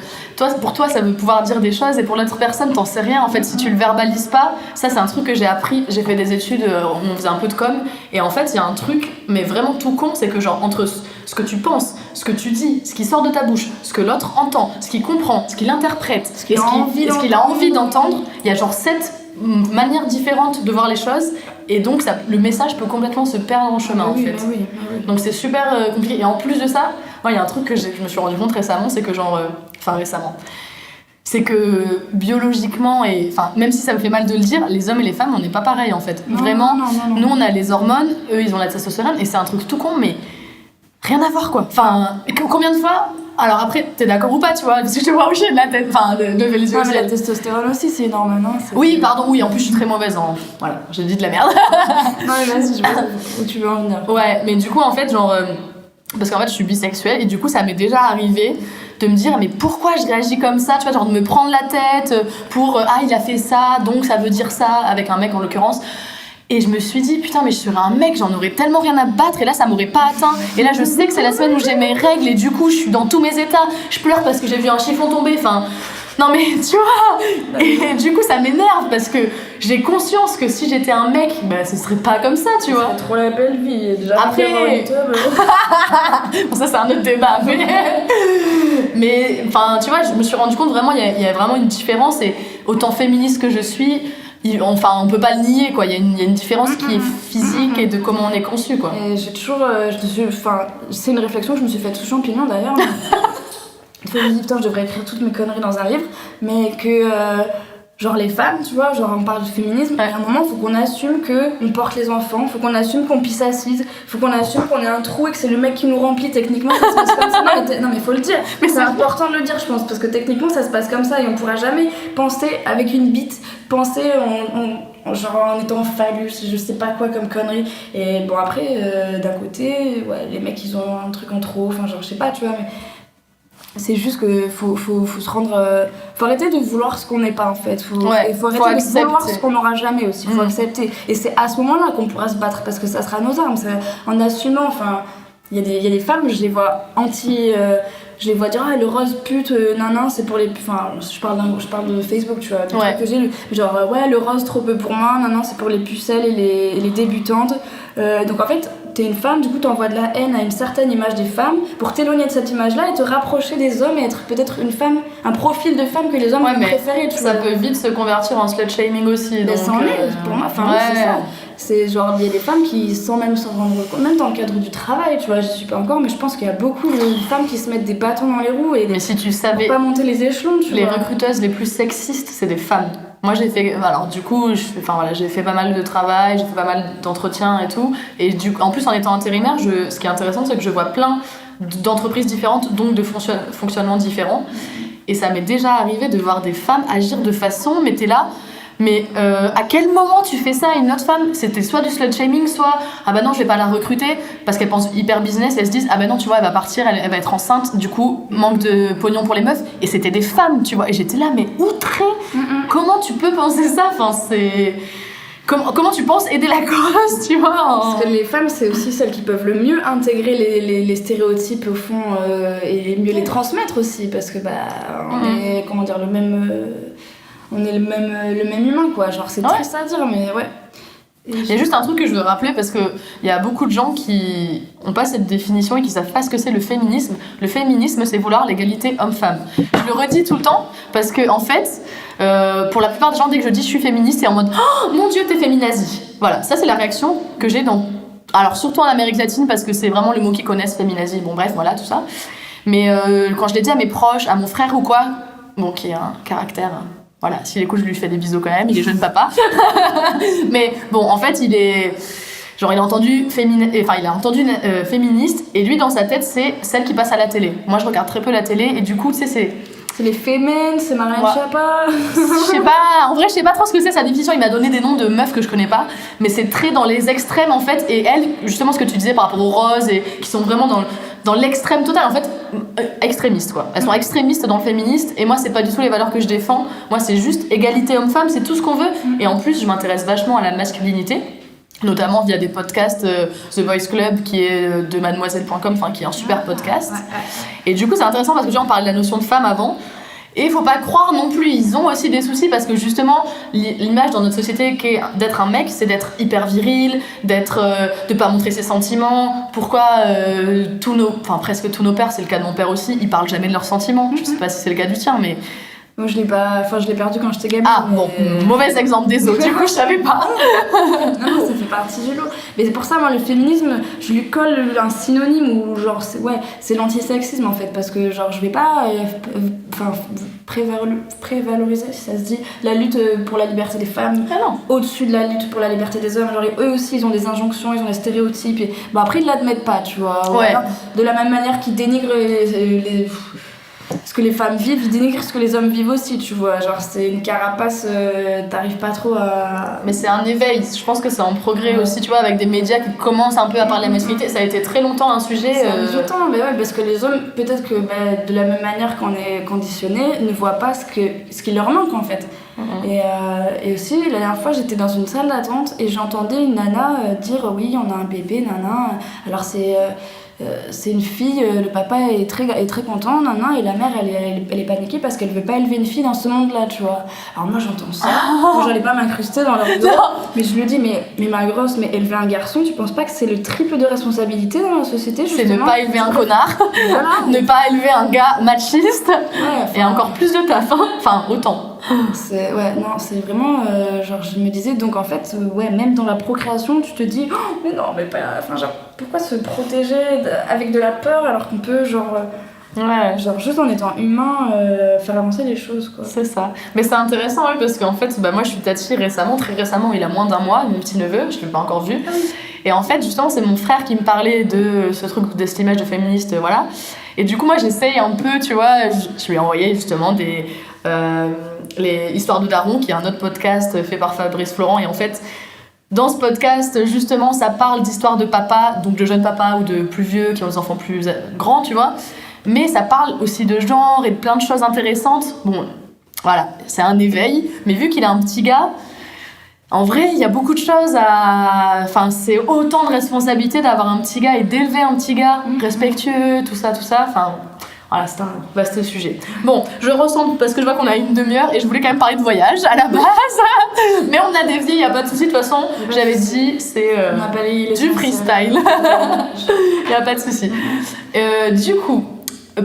pour toi, ça veut pouvoir dire des choses, et pour l'autre personne, t'en sais rien, en fait, si tu le verbalises pas, ça, c'est un truc que j'ai appris, j'ai fait des études, on faisait un peu de com, et en fait, il y a un truc, mais vraiment tout con, c'est que genre, entre ce que tu penses, ce que tu dis, ce qui sort de ta bouche, ce que l'autre entend, ce qu'il comprend, ce qu'il interprète, ce qu'il a envie d'entendre, il y a genre 7 manières différentes de voir les choses, et donc le message peut complètement se perdre en chemin, en fait. Oui. Donc c'est super compliqué. Et en plus de ça, moi, il y a un truc que je me suis rendu compte récemment, c'est que genre... récemment. C'est que biologiquement, et même si ça me fait mal de le dire, les hommes et les femmes, on n'est pas pareil, en fait. Vraiment, nous, on a les hormones, eux, ils ont la testostérone, et c'est un truc tout con, mais rien à voir, quoi. Enfin, combien de fois... Alors après, t'es d'accord ou pas, tu vois, parce que je te vois hocher de la tête, de lever les yeux. Mais la testostérone aussi, c'est énorme, non? Oui, pardon, oui, en plus je suis très mauvaise en... Voilà, j'ai dit de la merde. Non mais vas-y, je vois où tu veux en venir. Ouais, mais du coup, en fait, genre... parce qu'en fait, je suis bisexuelle, et du coup, ça m'est déjà arrivé de me dire, mais pourquoi je réagis comme ça, tu vois, genre de me prendre la tête pour... ah, il a fait ça, donc ça veut dire ça, avec un mec en l'occurrence. Et je me suis dit, putain, mais je serais un mec, j'en aurais tellement rien à battre, et là, ça m'aurait pas atteint. Et là, je sais que c'est la semaine où j'ai mes règles, et du coup, je suis dans tous mes états. Je pleure parce que j'ai vu un chiffon tomber, enfin... Non mais, tu vois. Et du coup, ça m'énerve, parce que j'ai conscience que si j'étais un mec, bah, ce serait pas comme ça, tu vois. C'est trop la belle vie, déjà. Après... bon, ça, c'est un autre débat, mais... enfin, tu vois, je me suis rendu compte, vraiment, il y a vraiment une différence, et autant féministe que je suis... on peut pas le nier, quoi. Il y a une différence qui est physique et de comment on est conçu, quoi. Et j'ai toujours, c'est une réflexion que je me suis faite sous champignon d'ailleurs. Je me dis, putain, je devrais écrire toutes mes conneries dans un livre, mais que genre les femmes, tu vois, genre on parle de féminisme, et à un moment, faut qu'on assume qu'on porte les enfants, faut qu'on assume qu'on pisse assise, faut qu'on assume qu'on ait un trou et que c'est le mec qui nous remplit, techniquement ça se passe comme ça. Non mais faut le dire, mais c'est important de le dire, je pense, parce que techniquement ça se passe comme ça, et on pourra jamais penser avec une bite, penser genre en étant phallus, je sais pas quoi comme connerie. Et bon après, d'un côté, ouais, les mecs ils ont un truc en trop, enfin genre je sais pas, tu vois, mais... C'est juste que faut se rendre... faut arrêter de vouloir ce qu'on n'est pas, en fait. Faut arrêter de vouloir ce qu'on n'aura jamais aussi. Faut accepter. Et c'est à ce moment-là qu'on pourra se battre, parce que ça sera nos armes. En assumant, enfin... Il y a des femmes, je les vois je les vois dire, ah, le rose pute, c'est pour les... Enfin, je parle de Facebook, tu vois, des trucs que j'ai lu. Genre, ouais, le rose trop peu pour moi, c'est pour les pucelles et les débutantes. Donc en fait, t'es une femme, du coup t'envoies de la haine à une certaine image des femmes pour t'éloigner de cette image-là et te rapprocher des hommes et être peut-être une femme, un profil de femme que les hommes vont préférer. Ça peut vite se convertir en slut-shaming aussi. Mais ça en est, pour moi, c'est ça. C'est genre, il y a des femmes qui, sans même s'en rendre compte, même dans le cadre du travail, tu vois, je suis pas encore, mais je pense qu'il y a beaucoup de femmes qui se mettent des bâtons dans les roues et mais si tu savais, pour pas monter les échelons, tu vois. Les recruteuses les plus sexistes, c'est des femmes. Moi, j'ai fait, alors du coup, j'ai fait pas mal de travail, j'ai fait pas mal d'entretiens et tout, et en plus en étant intérimaire, ce qui est intéressant, c'est que je vois plein d'entreprises différentes, donc de fonctionnements différents, et ça m'est déjà arrivé de voir des femmes agir de façon, mais t'es là. Mais à quel moment tu fais ça à une autre femme? C'était soit du slut-shaming, soit ah bah non, je vais pas la recruter parce qu'elle pense hyper business et elles se disent ah bah non, tu vois, elle va partir, elle va être enceinte, du coup, manque de pognon pour les meufs. Et c'était des femmes, tu vois. Et j'étais là, mais outrée. Comment tu peux penser ça? Enfin, c'est... Comment tu penses aider la cause, tu vois? Parce que les femmes, c'est aussi celles qui peuvent le mieux intégrer les stéréotypes au fond et mieux les transmettre aussi, parce que on est, comment dire, on est le même humain, quoi. Genre, c'est triste à dire, mais ouais. Il y a juste un truc que je veux rappeler, parce qu'il y a beaucoup de gens qui n'ont pas cette définition et qui savent pas ce que c'est le féminisme. Le féminisme, c'est vouloir l'égalité homme-femme. Je le redis tout le temps, parce que, en fait, pour la plupart des gens, dès que je dis je suis féministe, c'est en mode oh mon Dieu, t'es féminazie. Voilà, ça c'est la réaction que j'ai alors surtout en Amérique latine, parce que c'est vraiment le mot qu'ils connaissent, féminazie. Bon, bref, voilà, tout ça. Mais quand je l'ai dit à mes proches, à mon frère ou quoi, bon, qui a un caractère... Voilà, s'il écoute, je lui fais des bisous quand même, il est jeune papa. Mais bon, en fait, il est... Genre, il a entendu féministe, et lui, dans sa tête, c'est celle qui passe à la télé. Moi, je regarde très peu la télé, et du coup, tu sais, c'est les Femen, c'est Marianne Chapa. Je sais pas, en vrai, je sais pas trop ce que c'est sa définition. Il m'a donné des noms de meufs que je connais pas, mais c'est très dans les extrêmes, en fait. Et elle, justement, ce que tu disais par rapport aux roses, et qui sont vraiment dans l'extrême total, en fait, extrémistes, quoi. Elles sont extrémistes dans le féministe, et moi, c'est pas du tout les valeurs que je défends. Moi, c'est juste égalité homme-femme, c'est tout ce qu'on veut. Et en plus, je m'intéresse vachement à la masculinité, notamment via des podcasts, The Voice Club, qui est de mademoiselle.com, enfin, qui est un super podcast. Et du coup, c'est intéressant parce que on parlait de la notion de femme avant. Et il faut pas croire non plus, ils ont aussi des soucis parce que justement, l'image dans notre société d'être un mec, c'est d'être hyper viril, de pas montrer ses sentiments. Pourquoi presque tous nos pères, c'est le cas de mon père aussi, ils parlent jamais de leurs sentiments. Je sais pas si c'est le cas du tien, mais... Moi, je l'ai perdu quand j'étais gamine. Ah, bon, mauvais exemple des autres, du coup, je savais pas. Non, ça fait partie du lot. Mais c'est pour ça, moi, le féminisme, je lui colle un synonyme où, genre, c'est l'antisexisme, en fait. Parce que, genre, je vais pas prévaloriser, si ça se dit, la lutte pour la liberté des femmes au-dessus de la lutte pour la liberté des hommes. Genre, eux aussi, ils ont des injonctions, ils ont des stéréotypes. Et... Bon, après, ils l'admettent pas, tu vois. Ouais. Voilà. De la même manière qu'ils dénigrent ce que les femmes vivent, ils dénigrent ce que les hommes vivent aussi, tu vois. Genre, c'est une carapace, t'arrives pas trop à... Mais c'est un éveil, je pense que c'est en progrès aussi, tu vois, avec des médias qui commencent un peu à parler de la masculinité. Ça a été très longtemps un sujet... Ça a mis du temps, mais ouais, parce que les hommes, peut-être que de la même manière qu'on est conditionnés, ne voient pas ce qui leur manque, en fait. Et aussi, la dernière fois, j'étais dans une salle d'attente et j'entendais une nana dire « Oui, on a un bébé, nana. » Alors, c'est une fille, le papa est très content, et la mère elle est paniquée parce qu'elle veut pas élever une fille dans ce monde-là, tu vois. Alors moi j'entends ça, moi j'allais pas m'incruster dans leur dos, mais je lui dis mais ma grosse, mais élever un garçon, tu penses pas que c'est le triple de responsabilité dans la société justement? C'est ne pas élever un connard, voilà. Ne pas élever un gars machiste, et encore plus de taf, enfin autant. C'est vraiment genre je me disais donc en fait même dans la procréation tu te dis mais non mais pas genre pourquoi se protéger avec de la peur alors qu'on peut genre juste en étant humain faire avancer les choses quoi. C'est ça, mais c'est intéressant parce qu'en fait moi je suis tati très récemment, il a moins d'un mois, mon petit neveu, je l'ai pas encore vu. Et en fait justement c'est mon frère qui me parlait de ce truc de cette image de féministe, voilà. Et du coup moi j'essaye un peu, tu vois, je lui ai envoyé justement les Histoires de Daron, qui est un autre podcast fait par Fabrice Florent, et en fait dans ce podcast justement ça parle d'histoires de papa, donc de jeunes papas ou de plus vieux qui ont des enfants plus grands, tu vois, mais ça parle aussi de genre et de plein de choses intéressantes. Bon voilà, c'est un éveil, mais vu qu'il a un petit gars, en vrai il y a beaucoup de choses c'est autant de responsabilité d'avoir un petit gars et d'élever un petit gars respectueux, tout ça, voilà, c'est un vaste sujet. Bon, je ressemble parce que je vois qu'on a une demi-heure et je voulais quand même parler de voyage à la base. Mais on a dévié, il n'y a pas de souci. De toute façon, j'avais dit, c'est du freestyle. Il n'y a pas de souci. Du coup,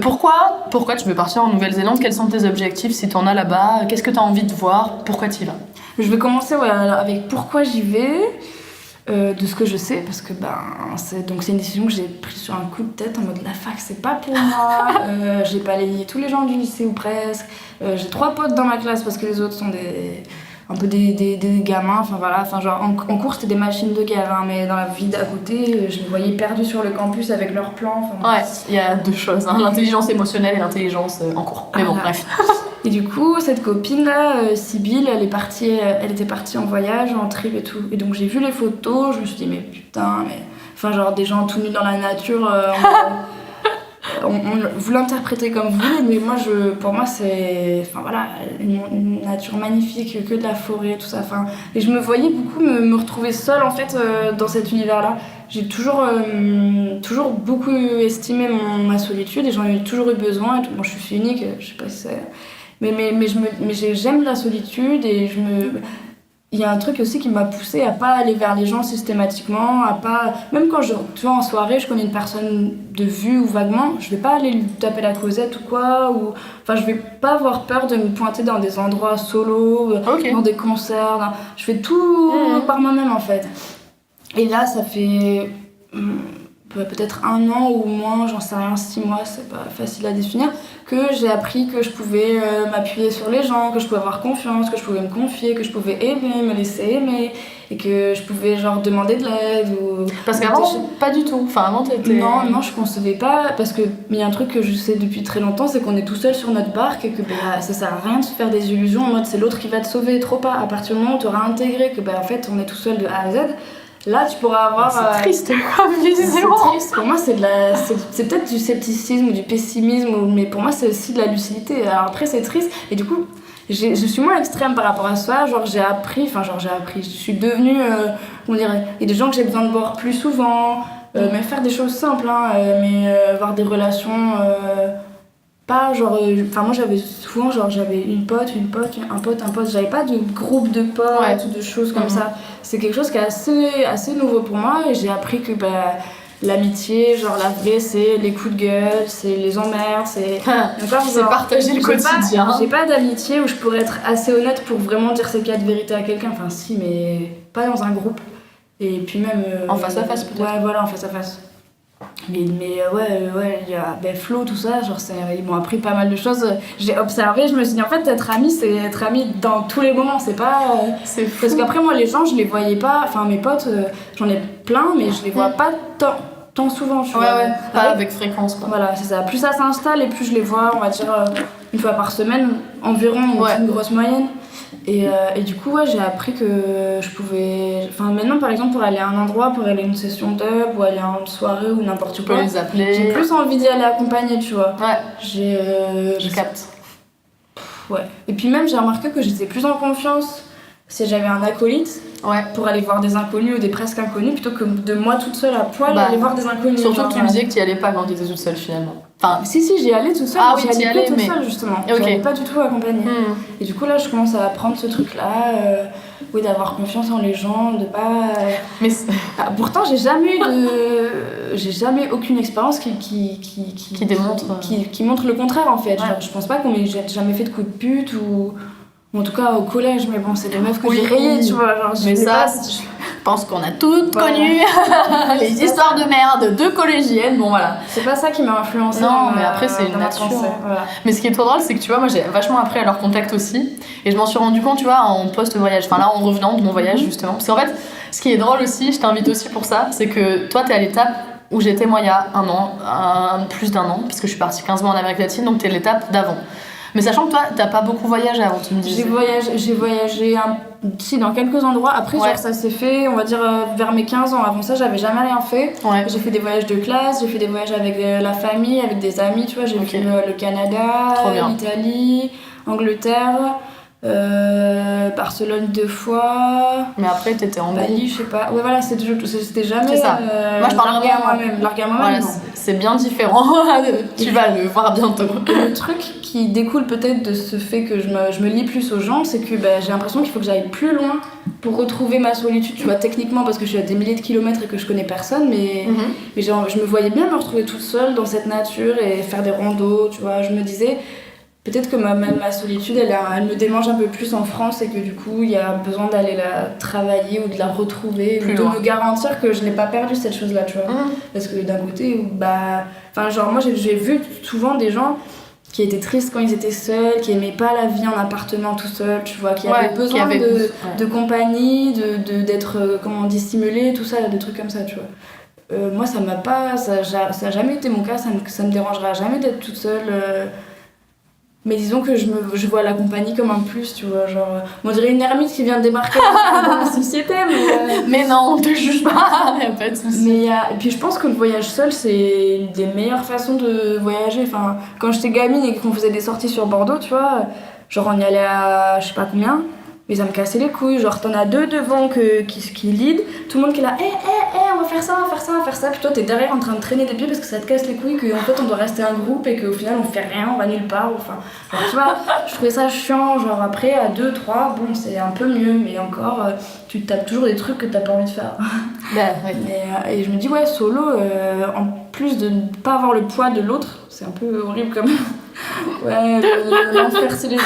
pourquoi tu veux partir en Nouvelle-Zélande? Quels sont tes objectifs si tu en as là-bas? Qu'est-ce que tu as envie de voir? Pourquoi tu y vas? Je vais commencer avec pourquoi j'y vais. De ce que je sais, parce que c'est une décision que j'ai prise sur un coup de tête en mode la fac c'est pas pour moi. J'ai balayé tous les gens du lycée ou presque. J'ai 3 potes dans ma classe parce que les autres sont des gamins, genre en cours c'était des machines de guerre, mais dans la vie d'à côté je me voyais perdue sur le campus avec leurs plans. Ouais, il y a 2 choses, l'intelligence émotionnelle et l'intelligence en cours. Mais bon, bref. Et du coup, cette copine-là, Sybille, elle était partie en voyage, en trip et tout. Et donc j'ai vu les photos, je me suis dit, mais putain, genre des gens tout nus dans la nature, vous l'interprétez comme vous voulez, mais moi, pour moi, c'est une nature magnifique, que de la forêt, tout ça. Et je me voyais beaucoup me retrouver seule, en fait, dans cet univers-là. J'ai toujours beaucoup estimé ma solitude et j'en ai toujours eu besoin. Et tout. Bon, je suis unique, je sais pas si c'est... Mais j'aime la solitude et il y a un truc aussi qui m'a poussée à pas aller vers les gens systématiquement, même quand tu vois en soirée je connais une personne de vue ou vaguement, je vais pas aller lui taper la causette ou quoi, je vais pas avoir peur de me pointer dans des endroits solo, dans des concerts, je fais tout par moi-même en fait. Et là ça fait peut-être 1 an ou moins, j'en sais rien, 6 mois, c'est pas facile à définir, que j'ai appris que je pouvais m'appuyer sur les gens, que je pouvais avoir confiance, que je pouvais me confier, que je pouvais aimer, me laisser aimer, et que je pouvais genre demander de l'aide ou... Parce qu'avant, pas du tout. Enfin, avant, t'étais... Non, je concevais pas, parce qu'il y a un truc que je sais depuis très longtemps, c'est qu'on est tout seul sur notre barque et que ça sert à rien de se faire des illusions en mode c'est l'autre qui va te sauver, trop pas. À partir du moment où tu auras intégré que en fait on est tout seul de A à Z, là tu pourras avoir... C'est triste comme vision. C'est triste, pour moi c'est peut-être du scepticisme ou du pessimisme, mais pour moi c'est aussi de la lucidité. Alors après c'est triste, et du coup je suis moins extrême par rapport à ça, j'ai appris, je suis devenue, comment dire, il y a des gens que j'ai besoin de voir plus souvent, mais faire des choses simples, mais avoir des relations, pas genre, moi j'avais souvent, j'avais une pote, un pote, j'avais pas de groupe de potes ou de choses comme ça. C'est quelque chose qui est assez nouveau pour moi, et j'ai appris que l'amitié, la vraie, c'est les coups de gueule, c'est les emmerdes, c'est partager le quotidien. J'ai pas d'amitié où je pourrais être assez honnête pour vraiment dire ces 4 vérités à quelqu'un, enfin si, mais pas dans un groupe. Et puis même... en face à face peut-être. Ouais, voilà, en face à face. Mais il y a Flo, tout ça, ils m'ont appris pas mal de choses. J'ai observé, je me suis dit en fait être amie, c'est être amie dans tous les moments, c'est pas... C'est fou. Parce qu'après moi les gens je les voyais pas, enfin mes potes, j'en ai plein mais je les vois pas tant souvent, tu vois. Pas avec fréquence quoi. Voilà, c'est ça. Plus ça s'installe et plus je les vois, on va dire 1 fois par semaine environ, une grosse moyenne. Et du coup, j'ai appris que je pouvais... Enfin, maintenant, par exemple, pour aller à un endroit, pour aller à une session d'up ou aller à une soirée ou n'importe quoi, les appeler. J'ai plus envie d'y aller accompagnée, tu vois. Ouais, je capte. Ouais. Et puis même, j'ai remarqué que j'étais plus en confiance si j'avais un acolyte pour aller voir des inconnus ou des presque inconnus plutôt que de moi toute seule à poil aller voir des inconnus. Surtout que tu me disais que tu y allais pas quand tu étais toute seule finalement. Enfin, si, j'y allais toute seule, ah, oui, j'y allais toute seule justement. Okay. J'y allais pas du tout accompagnée. Et du coup, là, je commence à apprendre ce truc-là, d'avoir confiance en les gens, de pas... Mais pourtant, j'ai jamais aucune expérience qui démontre... Qui montre le contraire en fait. Je pense pas qu'on m'ait jamais fait de coup de pute ou en tout cas au collège, mais bon, c'est des meufs que j'ai rayées, tu vois. Mais ça, je pense qu'on a toutes connu les histoires de merde de collégiennes, bon voilà. C'est pas ça qui m'a influencée. Non, mais après c'est une nature. Voilà. Mais ce qui est trop drôle, c'est que tu vois, moi j'ai vachement appris à leur contact aussi, et je m'en suis rendu compte, tu vois, en post-voyage, enfin là en revenant de mon voyage justement. Parce qu'en fait, ce qui est drôle aussi, je t'invite aussi pour ça, c'est que toi t'es à l'étape où j'étais moi il y a 1 an, plus d'1 an, parce que je suis partie 15 mois en Amérique latine, donc t'es l'étape d'avant. Mais sachant que toi, t'as pas beaucoup voyagé avant, tu me disais. J'ai voyagé dans quelques endroits. Après, ça s'est fait, on va dire, vers mes 15 ans. Avant ça, j'avais jamais rien fait. J'ai fait des voyages de classe, j'ai fait des voyages avec la famille, avec des amis, tu vois. J'ai fait le Canada, l'Italie, Angleterre, Barcelone 2 fois. Mais après, t'étais en Bali, je sais pas. Ouais, voilà, c'était jamais. C'est ça. Moi, je parle vraiment à moi-même. Voilà, c'est bien différent. Tu vas le voir bientôt. Le truc qui découle peut-être de ce fait que je me lie plus aux gens, c'est que j'ai l'impression qu'il faut que j'aille plus loin pour retrouver ma solitude, tu vois, techniquement, parce que je suis à des milliers de kilomètres et que je connais personne, mais je me voyais bien me retrouver toute seule dans cette nature et faire des randos, tu vois. Je me disais, peut-être que ma solitude, elle me démange un peu plus en France et que du coup, il y a besoin d'aller la travailler ou de la retrouver, ou de me garantir que je n'ai pas perdu cette chose-là, tu vois. Parce que d'un côté, moi j'ai vu souvent des gens qui étaient tristes quand ils étaient seuls, qui aimaient pas la vie en appartement tout seul, tu vois, qui avaient besoin de compagnie, d'être, comment on dit, stimulés, tout ça, des trucs comme ça, tu vois. Moi, ça a jamais été mon cas, ça me dérangera jamais d'être toute seule. Mais disons que je vois la compagnie comme un plus, tu vois, genre... On dirait une ermite qui vient de débarquer dans la société, mais non, on te juge pas, y a pas de soucis. Et puis je pense que le voyage seul, c'est une des meilleures façons de voyager. Enfin, quand j'étais gamine et qu'on faisait des sorties sur Bordeaux, tu vois, genre on y allait à je sais pas combien, mais ça me cassait les couilles, genre t'en as 2 devant qui lead, tout le monde qui est là, on va faire ça, puis toi t'es derrière en train de traîner des pieds parce que ça te casse les couilles, qu'en fait on doit rester un groupe et qu'au final on fait rien, on va nulle part, enfin, tu vois, je trouvais ça chiant, genre après à 2, 3, bon c'est un peu mieux, mais encore tu te tapes toujours des trucs que t'as pas envie de faire. Et je me dis solo, en plus de ne pas avoir le poids de l'autre, c'est un peu horrible comme... l'enfer c'est les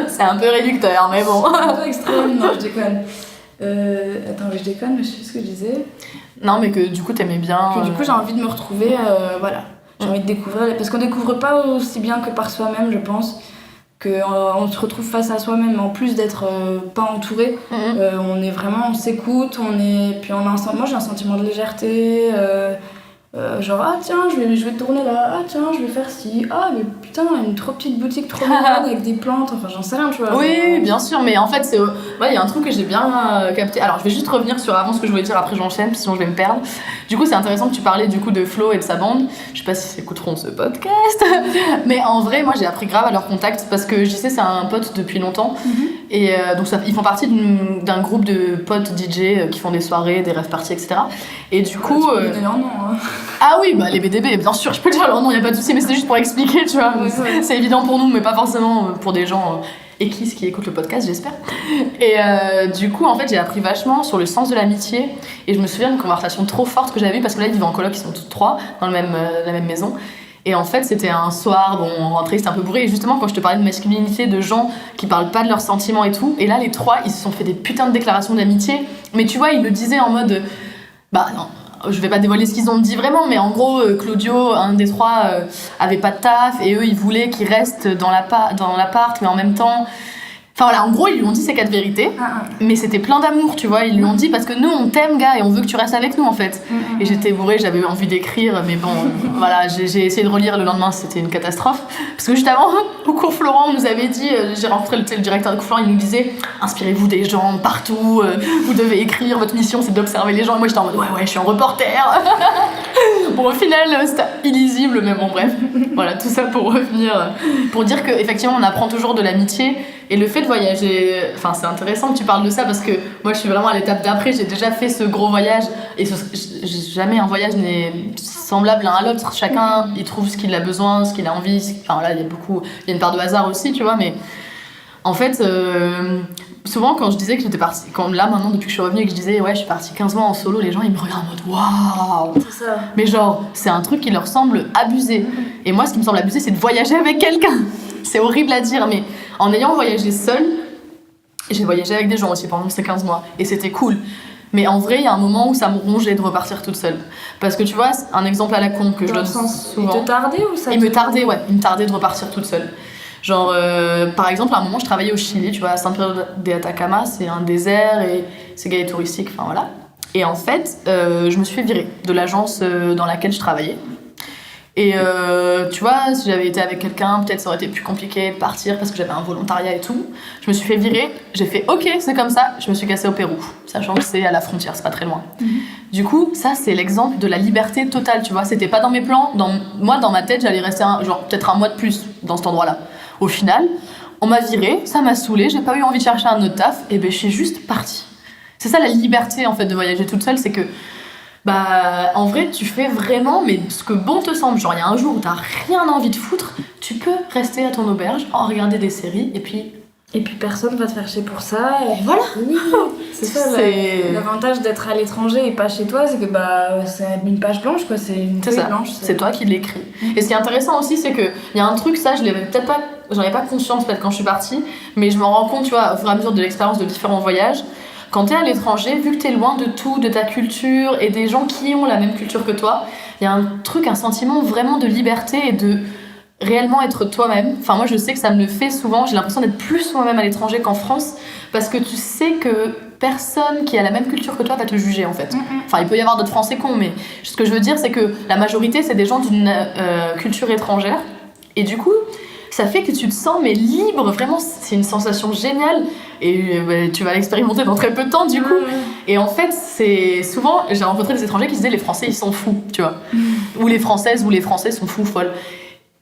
c'est un peu réducteur, mais bon. C'est un peu extrême, non, je déconne. Attends, mais je déconne, mais je sais plus ce que je disais. Non, mais que du coup, t'aimais bien. Que du coup, j'ai envie de me retrouver, voilà. J'ai envie de découvrir, parce qu'on découvre pas aussi bien que par soi-même, je pense. On se retrouve face à soi-même, en plus d'être pas entouré. On s'écoute, puis moi j'ai un sentiment de légèreté. Genre, ah tiens, je vais tourner là, ah tiens, je vais faire ci, ah mais putain, une trop petite boutique trop mignonne avec des plantes, enfin j'en sais rien, tu vois. Oui, bien sûr, mais en fait, il y a un truc que j'ai bien capté. Alors, je vais juste revenir sur avant ce que je voulais dire, après j'enchaîne, sinon je vais me perdre. Du coup, c'est intéressant que tu parlais du coup de Flo et de sa bande. Je sais pas si ils écouteront ce podcast, mais en vrai, moi j'ai appris grave à leur contact parce que JC, c'est un pote depuis longtemps. Et donc, ils font partie d'un groupe de potes DJ qui font des soirées, des rave parties, etc. Et du coup. Tu peux donner leur nom, hein. Ah oui, bah les BDB, bien sûr, je peux dire leur nom, y a pas de souci, mais c'était juste pour expliquer, tu vois. C'est évident pour nous, mais pas forcément pour des gens équisses qui écoutent le podcast, j'espère. Et du coup, en fait, j'ai appris vachement sur le sens de l'amitié. Et je me souviens d'une conversation trop forte que j'avais eue, parce que là, ils vivaient en coloc, ils sont toutes trois dans la même maison. Et en fait, c'était un soir, bon, on rentrait, c'était un peu bourré. Et justement, quand je te parlais de masculinité, de gens qui parlent pas de leurs sentiments et tout, et là, les trois, ils se sont fait des putains de déclarations d'amitié. Mais tu vois, ils le disaient en mode. Bah non, je vais pas dévoiler ce qu'ils ont dit vraiment, mais en gros, Claudio, un des trois, avait pas de taf, et eux, ils voulaient qu'il reste dans l'appart, mais en même temps. Enfin voilà, en gros, ils lui ont dit ces 4 vérités, mais c'était plein d'amour, tu vois. Ils lui ont dit parce que nous, on t'aime, gars, et on veut que tu restes avec nous, en fait. Et j'étais bourrée, j'avais envie d'écrire, mais bon, voilà, j'ai essayé de relire le lendemain, c'était une catastrophe. Parce que juste avant, au cours Florent, on nous avait dit, j'ai rencontré le directeur de cours Florent, il nous disait inspirez-vous des gens partout, vous devez écrire, votre mission c'est d'observer les gens. Et moi j'étais en mode ouais, je suis un reporter. Bon, au final, c'était illisible, mais bon, bref. Voilà, tout ça pour revenir, pour dire qu'effectivement, on apprend toujours de l'amitié. Et le fait de voyager, enfin c'est intéressant que tu parles de ça parce que moi je suis vraiment à l'étape d'après, j'ai déjà fait ce gros voyage et jamais un voyage n'est semblable l'un à l'autre, chacun il trouve ce qu'il a besoin, ce qu'il a envie, enfin là il y a une part de hasard aussi, tu vois, mais en fait souvent quand je disais que j'étais partie, maintenant depuis que je suis revenue et que je disais ouais je suis partie 15 mois en solo, les gens ils me regardent en mode waouh, c'est ça. Mais genre c'est un truc qui leur semble abusé, et moi ce qui me semble abusé c'est de voyager avec quelqu'un. C'est horrible à dire, mais en ayant voyagé seule, j'ai voyagé avec des gens aussi pendant ces 15 mois, et c'était cool. Mais en vrai, il y a un moment où ça me rongeait de repartir toute seule. Parce que tu vois, un exemple à la con que je donne souvent... Il te tardait ou ça Il me tardait de repartir toute seule. Genre, par exemple, à un moment, je travaillais au Chili, tu vois, à San Pedro de Atacama, c'est un désert, et c'est gai et touristique, enfin voilà. Et en fait, je me suis fait virer de l'agence dans laquelle je travaillais. Et tu vois, si j'avais été avec quelqu'un, peut-être ça aurait été plus compliqué de partir parce que j'avais un volontariat et tout. Je me suis fait virer, j'ai fait ok, c'est comme ça, je me suis cassée au Pérou, sachant que c'est à la frontière, c'est pas très loin. Du coup, ça c'est l'exemple de la liberté totale, tu vois, c'était pas dans mes plans. Moi, dans ma tête, j'allais rester peut-être un mois de plus dans cet endroit-là. Au final, on m'a virée, ça m'a saoulée, j'ai pas eu envie de chercher un autre taf, et ben je suis juste partie. C'est ça la liberté en fait de voyager toute seule, c'est que bah en vrai tu fais vraiment mais ce que bon te semble. Genre il y a un jour où t'as rien envie de foutre, tu peux rester à ton auberge, regarder des séries et puis personne va te faire chier pour ça. Et voilà. Oui, c'est ça. L'avantage d'être à l'étranger et pas chez toi, c'est que bah c'est une page blanche quoi, c'est une feuille blanche. C'est toi qui l'écris. Et ce qui est intéressant aussi, c'est que il y a un truc, ça j'en avais pas conscience peut-être quand je suis partie, mais je m'en rends compte, tu vois, au fur et à mesure de l'expérience de différents voyages. Quand t'es à l'étranger, vu que t'es loin de tout, de ta culture et des gens qui ont la même culture que toi, il y a un sentiment vraiment de liberté et de réellement être toi-même. Enfin, moi, je sais que ça me le fait souvent. J'ai l'impression d'être plus moi-même à l'étranger qu'en France parce que tu sais que personne qui a la même culture que toi va te juger, en fait. Enfin, il peut y avoir d'autres Français cons, mais ce que je veux dire, c'est que la majorité, c'est des gens d'une culture étrangère. Et du coup, ça fait que tu te sens mais libre, vraiment, c'est une sensation géniale. Et tu vas l'expérimenter dans très peu de temps du coup. Et en fait, c'est souvent, j'ai rencontré des étrangers qui disaient les Français ils sont fous, tu vois. Ou les Françaises ou les Français sont fous, folles.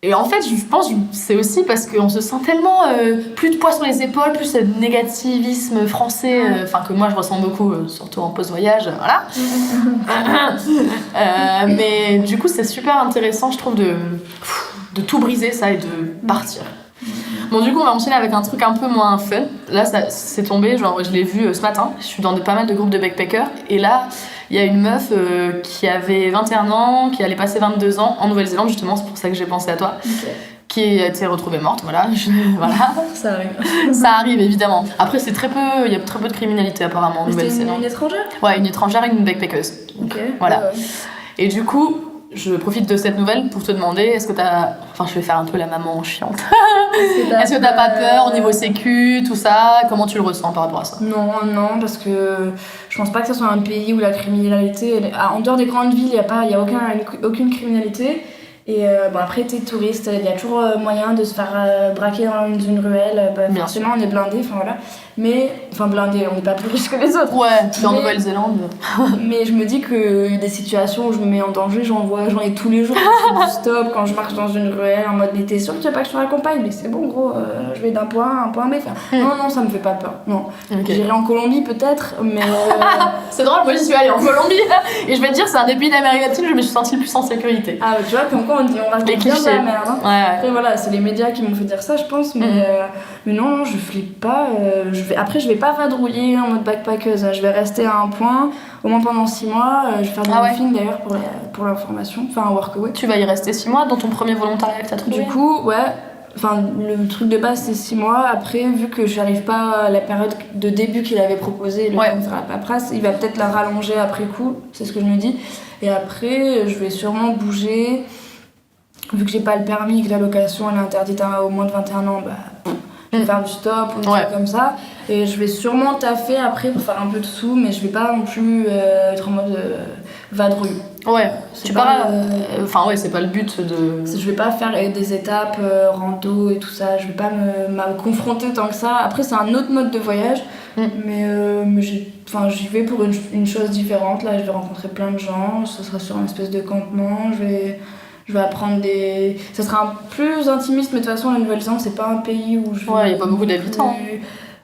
Et en fait, je pense que c'est aussi parce qu'on se sent tellement plus de poids sur les épaules, plus de négativisme français, que moi je ressens beaucoup, surtout en post-voyage, voilà. Mais du coup, c'est super intéressant, je trouve, de tout briser ça et de partir. Bon, du coup, on va enchaîner avec un truc un peu moins fun. Là, c'est tombé, genre, je l'ai vu ce matin. Je suis dans pas mal de groupes de backpackers. Et là, il y a une meuf qui avait 21 ans, qui allait passer 22 ans en Nouvelle-Zélande, justement, c'est pour ça que j'ai pensé à toi, qui a été retrouvée morte, voilà. Voilà. Ça arrive. Ça arrive, évidemment. Après, il y a très peu de criminalité, apparemment, en Nouvelle-Zélande. C'était une étrangère ? Ouais, une étrangère et une backpackeuse. Ok. Voilà. Ouais. Et du coup, je profite de cette nouvelle pour te demander, est-ce que t'as... Enfin, je vais faire un peu la maman chiante. Est-ce que t'as pas peur au niveau sécu, tout ça ? Comment tu le ressens par rapport à ça ? Non, parce que je pense pas que ce soit un pays où la criminalité... En dehors des grandes villes, il n'y a aucune criminalité. Et après, t'es touriste, il y a toujours moyen de se faire braquer dans une ruelle. Forcément, on est blindé, enfin voilà. Mais, blindé, on n'est pas plus riche que les autres. Ouais, puis en Nouvelle-Zélande. Mais je me dis que des situations où je me mets en danger, j'en ai tous les jours. Quand je fais du stop, quand je marche dans une ruelle, en mode, mais t'es sûr que tu veux pas que je te raccompagne ? Mais c'est bon, gros, je vais d'un point A à un point B. Non, ça me fait pas peur. Non. Okay. J'irai en Colombie peut-être, mais. C'est drôle, moi j'y suis allée en Colombie. Et je vais te dire, c'est un des pays d'Amérique latine où je me suis sentie le plus en sécurité. Ah, tu vois, comme quoi on dit, on raconte bien de la merde. Hein. Ouais. Après, voilà, c'est les médias qui m'ont fait dire ça, je pense. Mais non, je flippe pas. Après, je vais pas vadrouiller en mode backpackeuse. Je vais rester à un point, au moins pendant 6 mois. Je vais faire des briefings d'ailleurs pour l'information, enfin un workaway. Tu vas y rester 6 mois dans ton premier volontariat que t'as trouvé ? Du coup, ouais. Enfin, le truc de base c'est 6 mois. Après, vu que j'arrive pas à la période de début qu'il avait proposé, le temps de faire la paperasse, il va peut-être la rallonger après coup. C'est ce que je me dis. Et après, je vais sûrement bouger. Vu que j'ai pas le permis et que la location elle est interdite à au moins de 21 ans, je vais faire du stop ou des trucs comme ça. Et je vais sûrement taffer après pour faire un peu de sous, mais je vais pas non plus être en mode vadrouille. Ouais, c'est pas c'est pas le but de... Je vais pas faire des étapes rando et tout ça, je vais pas me confronter tant que ça. Après, c'est un autre mode de voyage, mais j'y vais pour une chose différente. Là, je vais rencontrer plein de gens, ce sera sur une espèce de campement, je vais apprendre des... Ça sera plus intimiste, mais de toute façon, la Nouvelle-Zélande, c'est pas un pays où je... Ouais, il y a pas beaucoup d'habitants.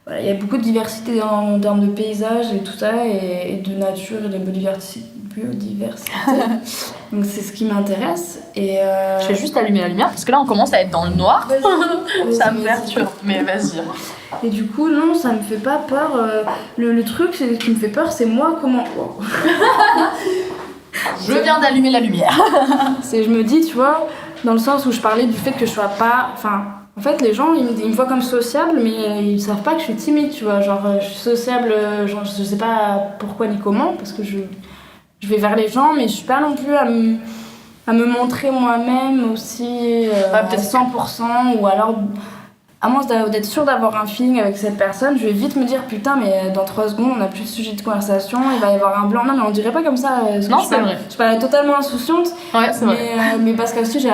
Voilà, il y a beaucoup de diversité en termes de paysages et tout ça, et de nature et de biodiversité. Donc c'est ce qui m'intéresse. Et Je vais juste allumer la lumière, parce que là, on commence à être dans le noir. Ça me perturbe, mais vas-y. Et du coup, non, ça me fait pas peur. Le truc qui me fait peur, c'est moi, comment... Je viens d'allumer la lumière. Je me dis, tu vois, dans le sens où je parlais du fait que je sois pas... En fait, les gens, ils me voient comme sociable, mais ils savent pas que je suis timide, tu vois. Genre, je suis sociable, genre, je sais pas pourquoi ni comment, parce que je vais vers les gens, mais je suis pas non plus à me montrer moi-même aussi peut-être 100%, ou alors... À moins d'être sûre d'avoir un feeling avec cette personne, je vais vite me dire putain, mais dans 3 secondes, on n'a plus de sujet de conversation, il va y avoir un blanc. Non, mais on dirait pas comme ça. Non, c'est vrai. Je suis totalement insouciante. Ouais, c'est vrai. Mais parce que aussi, j'ai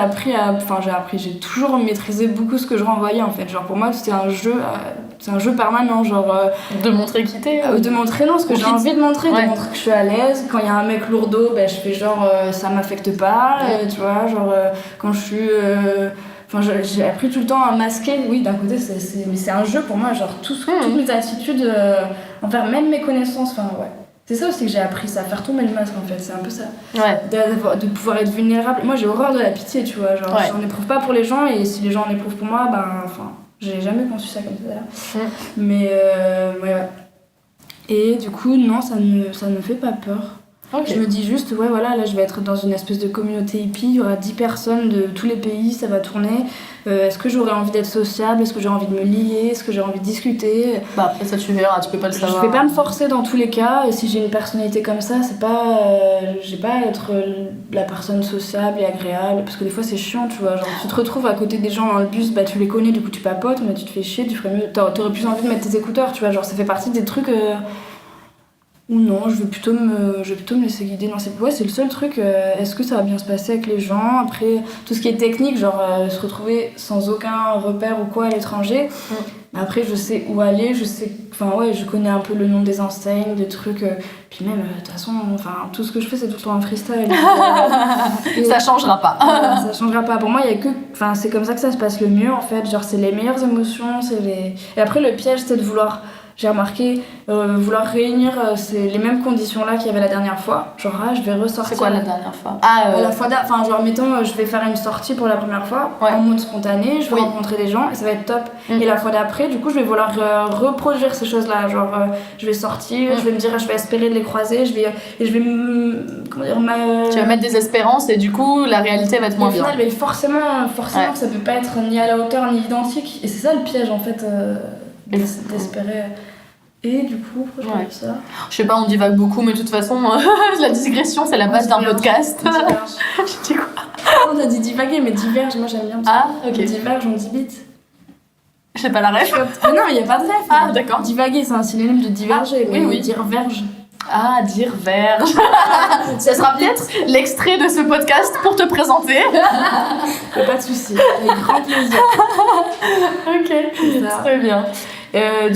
toujours maîtrisé beaucoup ce que je renvoyais en fait. Genre pour moi, c'est un jeu permanent. Genre. De montrer qui t'es. De montrer, non, ce que j'ai envie de montrer, de montrer que je suis à l'aise. Quand il y a un mec lourdeau, je fais genre ça m'affecte pas, tu vois. Genre quand je suis. J'ai appris tout le temps à masquer, oui, d'un côté, mais c'est un jeu pour moi, genre toutes mes attitudes envers même mes connaissances, C'est ça aussi que j'ai appris, ça, à faire tomber le masque en fait, c'est un peu ça. Ouais. De pouvoir être vulnérable. Moi j'ai horreur de la pitié, tu vois, genre j'en éprouve pas pour les gens, et si les gens en éprouvent pour moi, j'ai jamais conçu ça comme ça d'ailleurs. Mais ouais. Et du coup, non, ça ne me fait pas peur. Okay. Je me dis juste, là je vais être dans une espèce de communauté hippie, il y aura 10 personnes de tous les pays, ça va tourner. Est-ce que j'aurai envie d'être sociable ? Est-ce que j'ai envie de me lier ? Est-ce que j'ai envie de discuter ? Après ça tu verras, tu peux pas le savoir. Je vais pas me forcer dans tous les cas, et si j'ai une personnalité comme ça, c'est pas... j'ai pas à être la personne sociable et agréable, parce que des fois c'est chiant, tu vois, genre tu te retrouves à côté des gens dans le bus, tu les connais, du coup tu papotes, mais tu te fais chier, tu ferais mieux, t'aurais plus envie de mettre tes écouteurs, tu vois, genre ça fait partie des trucs... Ou non, je vais plutôt me laisser guider. Non, c'est le seul truc. Est-ce que ça va bien se passer avec les gens ? Après, tout ce qui est technique, genre se retrouver sans aucun repère ou quoi à l'étranger. Après, je sais où aller, je connais un peu le nom des enseignes, des trucs. Puis même, de toute façon, tout ce que je fais, c'est tout le temps un freestyle. Ça changera pas. Ça changera pas. Pour moi, il y a que... c'est comme ça que ça se passe le mieux, en fait. Genre, c'est les meilleures émotions, Et après, le piège, c'est de vouloir... j'ai remarqué vouloir réunir les mêmes conditions là qu'il y avait la dernière fois. Genre, je vais ressortir. C'est quoi la dernière fois? La fois enfin, genre, mettons, je vais faire une sortie pour la première fois, en mode spontané, je vais rencontrer des gens et ça va être top. Et la fois d'après, du coup, je vais vouloir reproduire ces choses-là. Genre, je vais sortir, je vais me dire, je vais espérer de les croiser, je vais comment dire, tu vas mettre des espérances et du coup, la réalité va être moins bien. Au final, mais forcément que ça peut pas être ni à la hauteur ni identique. Et c'est ça le piège, en fait, d'espérer. Et du coup, pourquoi je fais ça? Je sais pas, on divague beaucoup, mais de toute façon, la digression, c'est la base d'un podcast. Je dis quoi? On a dit divaguer, mais diverge, moi j'aime bien. Ok. Diverge, on dit bite. Je sais pas la ref. Mais non, il y a pas de ref. D'accord. Divaguer, c'est un synonyme de diverger, mais dire verge. Dire verge. Ça sera peut-être l'extrait de ce podcast pour te présenter. Pas de soucis, avec grand plaisir. Ok, très bien.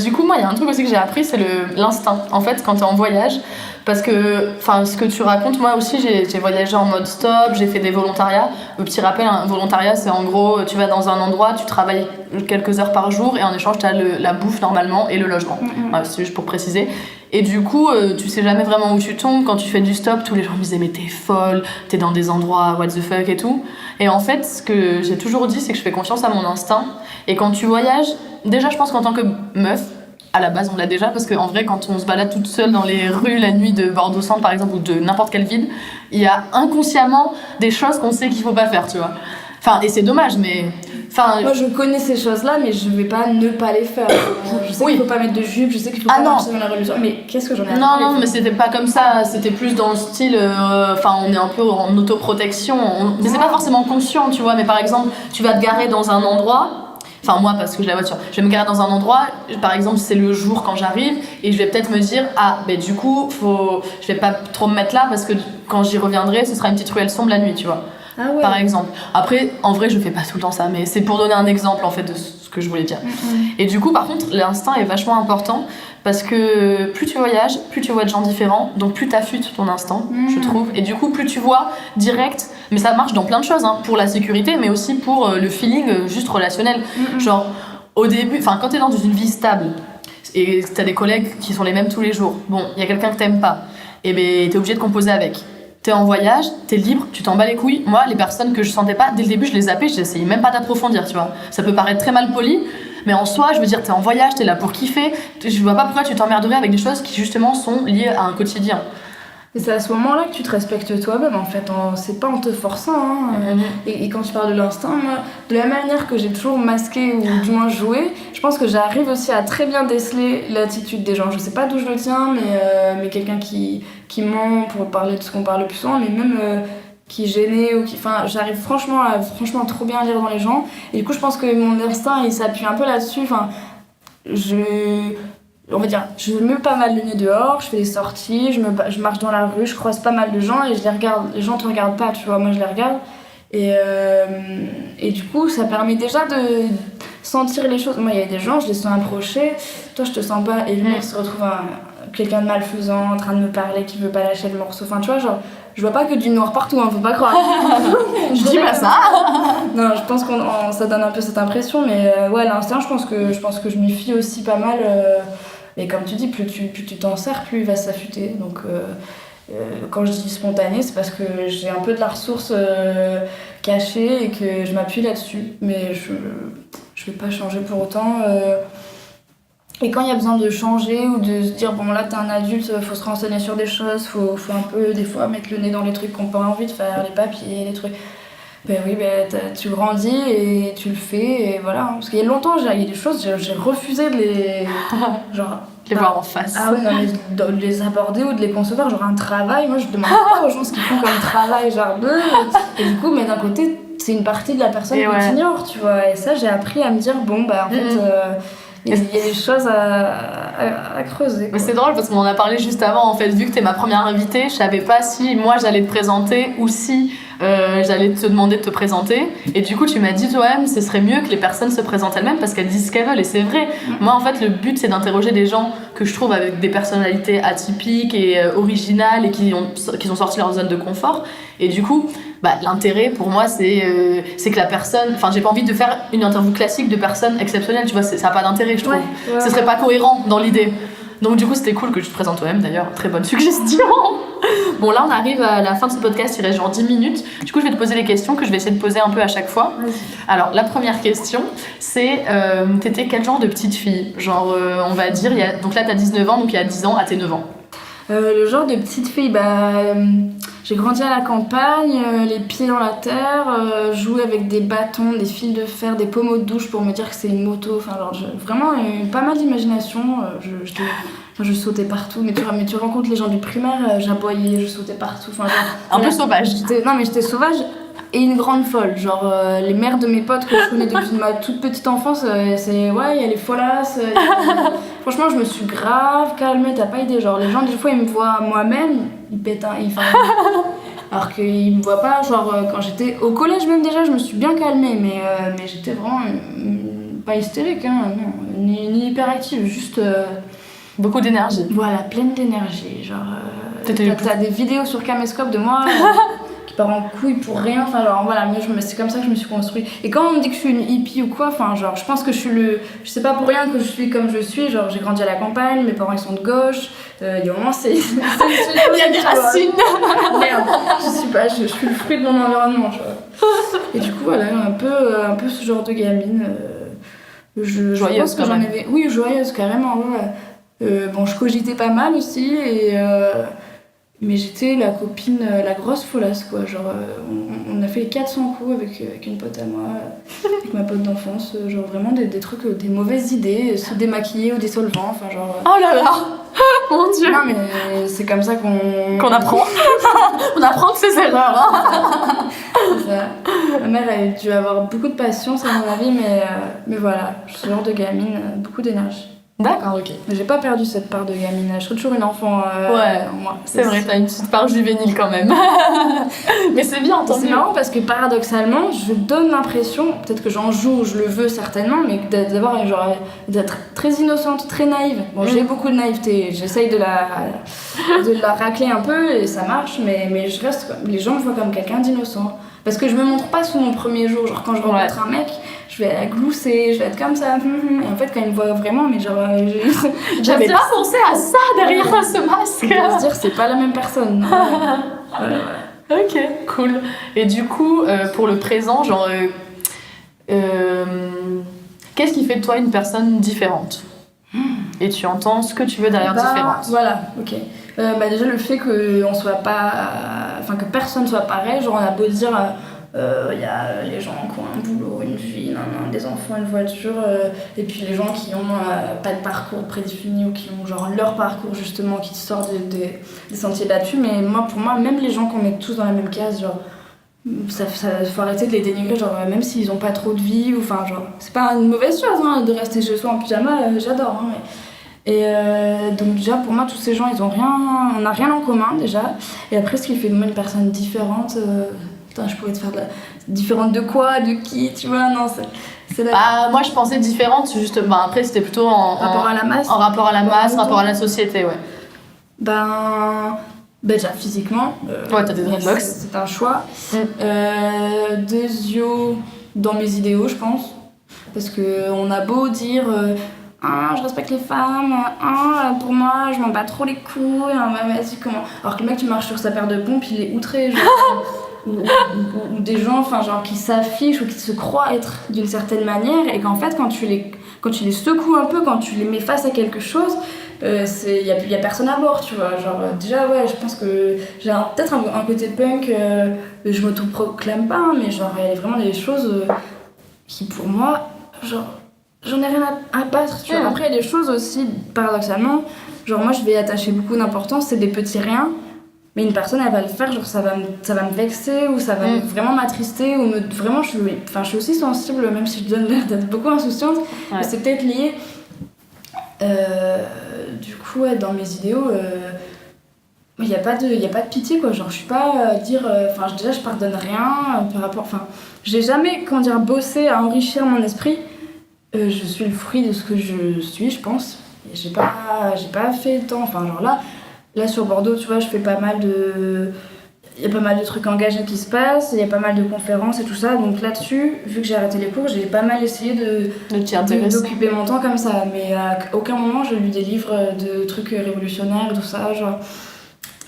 Du coup, moi, il y a un truc aussi que j'ai appris, c'est l'instinct. En fait, quand t'es en voyage, parce que, ce que tu racontes, moi aussi, j'ai voyagé en mode stop, j'ai fait des volontariats. Le petit rappel, un volontariat, c'est en gros, tu vas dans un endroit, tu travailles quelques heures par jour, et en échange, t'as la bouffe normalement et le logement. C'est juste pour préciser. Et du coup, tu sais jamais vraiment où tu tombes. Quand tu fais du stop, tous les gens me disaient, mais t'es folle, t'es dans des endroits what the fuck et tout. Et en fait, ce que j'ai toujours dit, c'est que je fais confiance à mon instinct. Et quand tu voyages, déjà, je pense qu'en tant que meuf, à la base, on l'a déjà, parce qu'en vrai, quand on se balade toute seule dans les rues la nuit de Bordeaux-Centre, par exemple, ou de n'importe quelle ville, il y a inconsciemment des choses qu'on sait qu'il faut pas faire, tu vois. Et c'est dommage, mais... Moi, je connais ces choses-là, mais je vais pas ne pas les faire. Je sais qu'il faut pas mettre de jupe, je sais qu'il faut pas marcher dans la religion, mais qu'est-ce que j'en ai à faire? Non, mais c'était pas comme ça, c'était plus dans le style... on est un peu en autoprotection, mais c'est pas forcément conscient, tu vois, mais par exemple, tu vas te garer dans un endroit... moi, parce que j'ai la voiture, je vais me garer dans un endroit, par exemple, c'est le jour quand j'arrive, et je vais peut-être me dire, du coup, je vais pas trop me mettre là, parce que quand j'y reviendrai, ce sera une petite ruelle sombre la nuit, tu vois. Par exemple. Après, en vrai, je fais pas tout le temps ça, mais c'est pour donner un exemple, en fait, de ce que je voulais dire. Et du coup, par contre, l'instinct est vachement important, parce que plus tu voyages, plus tu vois de gens différents, donc plus t'affûtes ton instinct, je trouve. Et du coup, plus tu vois direct, mais ça marche dans plein de choses, pour la sécurité, mais aussi pour le feeling juste relationnel. Genre, au début, quand t'es dans une vie stable, et t'as des collègues qui sont les mêmes tous les jours, bon, il y a quelqu'un que t'aimes pas, et t'es obligé de composer avec. T'es en voyage, t'es libre, tu t'en bats les couilles. Moi, les personnes que je sentais pas, dès le début, je les zappais, j'essayais même pas d'approfondir, tu vois. Ça peut paraître très mal poli, mais en soi, je veux dire, t'es en voyage, t'es là pour kiffer. Je vois pas pourquoi tu t'emmerderais avec des choses qui, justement, sont liées à un quotidien. Et c'est à ce moment-là que tu te respectes toi-même, en fait. C'est pas en te forçant. Et quand tu parles de l'instinct, moi, de la manière que j'ai toujours masqué ou du moins joué, je pense que j'arrive aussi à très bien déceler l'attitude des gens. Je sais pas d'où je le tiens, mais quelqu'un qui ment pour parler de ce qu'on parle le plus souvent, mais même qui est gêné ou j'arrive franchement trop bien à lire dans les gens. Et du coup, je pense que mon instinct, il s'appuie un peu là-dessus. On va dire, je mets pas mal le nez dehors, je fais des sorties, je marche dans la rue, je croise pas mal de gens et je les regarde. Les gens te regardent pas, tu vois, moi je les regarde. Et du coup, ça permet déjà de sentir les choses. Moi, il y a des gens, je les sens approcher, toi je te sens pas, et le mec se retrouve quelqu'un de malfaisant en train de me parler qui veut pas lâcher le morceau. Tu vois, genre, je vois pas que du noir partout, faut pas croire. Je dis pas ça. Non, je pense que ça donne un peu cette impression, mais l'instinct, je pense que je m'y fie aussi pas mal. Et comme tu dis, plus tu t'en sers, plus il va s'affûter. Donc, quand je dis spontané, c'est parce que j'ai un peu de la ressource cachée et que je m'appuie là-dessus. Mais je vais pas changer pour autant. Et quand il y a besoin de changer ou de se dire, bon là t'es un adulte, faut se renseigner sur des choses, faut un peu des fois mettre le nez dans les trucs qu'on n'a pas envie de faire, les papiers, les trucs. Tu grandis et tu le fais et voilà. Parce qu'il y a longtemps, il y a des choses, j'ai refusé de les voir en face. Ah ouais, non, mais de les aborder ou de les concevoir, genre un travail. Moi, je demande pas aux gens ce qu'ils font comme travail, et du coup, mais d'un côté, c'est une partie de la personne que tu ignores, tu vois. Et ça, j'ai appris à me dire, bon, en fait... Il y a des choses à creuser. Mais c'est drôle parce qu'on en a parlé juste avant. En fait, vu que t'es ma première invitée, je savais pas si moi j'allais te présenter ou si j'allais te demander de te présenter. Et du coup, tu m'as dit, toi-même, ce serait mieux que les personnes se présentent elles-mêmes parce qu'elles disent ce qu'elles veulent. Et c'est vrai. Moi, en fait, le but, c'est d'interroger des gens que je trouve avec des personnalités atypiques et originales et qui ont sorti leur zone de confort. Et du coup, l'intérêt pour moi, c'est que la personne... Enfin, j'ai pas envie de faire une interview classique de personnes exceptionnelles, tu vois, ça n'a pas d'intérêt, je trouve. Ce serait pas cohérent dans l'idée. Donc du coup, c'était cool que tu te présentes toi-même, d'ailleurs. Très bonne suggestion. Bon, là, on arrive à la fin de ce podcast, il reste genre 10 minutes. Du coup, je vais te poser les questions que je vais essayer de poser un peu à chaque fois. Vas-y. Alors, la première question, c'est t'étais quel genre de petite fille? Genre, on va dire, donc là, t'as 19 ans, donc il y a 10 ans, à tes 9 ans. Le genre de petite fille, j'ai grandi à la campagne, les pieds dans la terre, jouer avec des bâtons, des fils de fer, des pommeaux de douche pour me dire que c'est une moto. Enfin, vraiment pas mal d'imagination. Je sautais partout, mais tu rencontres les gens du primaire, j'aboyais, je sautais partout. Enfin, un peu sauvage. J'étais sauvage et une grande folle. Genre, les mères de mes potes que je connais depuis ma toute petite enfance, il y a les folasses. Franchement, je me suis grave calmée, t'as pas idée. Genre, les gens, des fois, ils me voient moi-même, ils pètent alors qu'ils me voient pas. Genre, quand j'étais au collège, même déjà, je me suis bien calmée, mais j'étais vraiment pas hystérique, hein, non, ni hyperactive, juste. Beaucoup d'énergie. Voilà, pleine d'énergie. Genre, t'as des vidéos sur Caméscope de moi qui part en couille pour rien. Enfin, genre, voilà, c'est comme ça que je me suis construite. Et quand on me dit que je suis une hippie ou quoi, enfin, genre, je pense que je sais pas pour rien que je suis comme je suis. Genre, j'ai grandi à la campagne, mes parents ils sont de gauche. Il y a un moment, il y a des racines. Merde, je suis le fruit de mon environnement. Genre. Et du coup, voilà, un peu ce genre de gamine. Joyeuse, pense que j'en avais. Oui, joyeuse, carrément, ouais. Je cogitais pas mal aussi, mais j'étais la copine, la grosse folasse, quoi. Genre, on a fait 400 coups avec une pote à moi, avec ma pote d'enfance. Genre, vraiment des trucs, des mauvaises idées, se démaquiller ou des solvants, enfin, genre. Oh là là! Mon Dieu! Non, mais c'est comme ça qu'on apprend. On apprend de ses erreurs, hein. C'est ça. Ma mère a dû avoir beaucoup de patience, à mon avis, mais voilà, je suis ce genre de gamine, beaucoup d'énergie. D'accord, ok. Mais j'ai pas perdu cette part de gamine, je serai toujours une enfant en moi. C'est vrai, t'as une petite part juvénile quand même. Mais c'est bien, tant mieux. C'est marrant parce que paradoxalement, je donne l'impression, peut-être que j'en joue, je le veux certainement, mais d'être très innocente, très naïve. Bon, j'ai beaucoup de naïveté, j'essaye de la racler un peu et ça marche, mais je reste, les gens me voient comme quelqu'un d'innocent. Parce que je me montre pas sous mon premier jour, genre quand je rencontre un mec, je vais glousser, je vais être comme ça. Et en fait, quand il me voit vraiment, mais genre. J'avais pas pensé à ça derrière ce masque. Je veux se dire, c'est pas la même personne. Voilà. Ok, cool. Et du coup, pour le présent, genre. Qu'est-ce qui fait de toi une personne différente? Et tu entends ce que tu veux derrière différente. Voilà, ok. Déjà, le fait qu'on soit pas. Enfin, que personne soit pareil, genre on a beau dire. Il y a les gens qui ont un boulot, une vie, des enfants, une voiture, et puis les gens qui ont pas de parcours prédéfini ou qui ont genre leur parcours justement qui sortent des sentiers battus. Mais pour moi, même les gens qu'on met tous dans la même case, genre ça faut arrêter de les dénigrer, genre même s'ils ont pas trop de vie, ou enfin genre c'est pas une mauvaise chose hein, de rester chez soi en pyjama, j'adore. Hein, Et donc déjà pour moi tous ces gens on n'a rien en commun déjà. Et après ce qui fait de moi une personne différente. Je pourrais te faire différente de quoi, de qui, tu vois, non, c'est moi je pensais différente, juste, après c'était plutôt en rapport à la masse. En rapport à la masse, rapport à la société, ouais. Déjà physiquement. Ouais, t'as des dreadlocks. C'est un choix. Deuxio, dans mes idéaux, je pense. Parce qu'on a beau dire. Je respecte les femmes, pour moi je m'en bats trop les couilles, vas-y comment. Alors que le mec qui marche sur sa paire de pompes, il est outré, genre. ou des gens genre, qui s'affichent ou qui se croient être d'une certaine manière et qu'en fait quand tu les secoues un peu, quand tu les mets face à quelque chose, il y a personne à bord, tu vois. Genre, déjà ouais, je pense que j'ai peut-être un côté punk, je m'autoproclame pas, mais genre il y a vraiment des choses qui pour moi genre j'en ai rien à battre, tu vois. Après il y a des choses aussi paradoxalement, genre moi je vais attacher beaucoup d'importance, c'est des petits riens. Mais une personne, elle va le faire, genre ça va me vexer ou ça va vraiment m'attrister ou vraiment je suis aussi sensible, même si je donne l'air d'être beaucoup insouciante, mais c'est peut-être lié. Du coup, dans mes idéaux, il n'y a pas de pitié, quoi. Genre, je suis pas à dire... déjà, je pardonne rien par rapport... Enfin, j'ai jamais, bossé à enrichir mon esprit. Je suis le fruit de ce que je suis, je pense. Et j'ai pas fait tant... Enfin, genre là, sur Bordeaux, tu vois, je fais pas mal de... Il y a pas mal de trucs engagés qui se passent, il y a pas mal de conférences et tout ça. Donc là-dessus, vu que j'ai arrêté les cours, j'ai pas mal essayé d'occuper mon temps comme ça. Mais à aucun moment, j'ai lu des livres de trucs révolutionnaires et tout ça. Genre,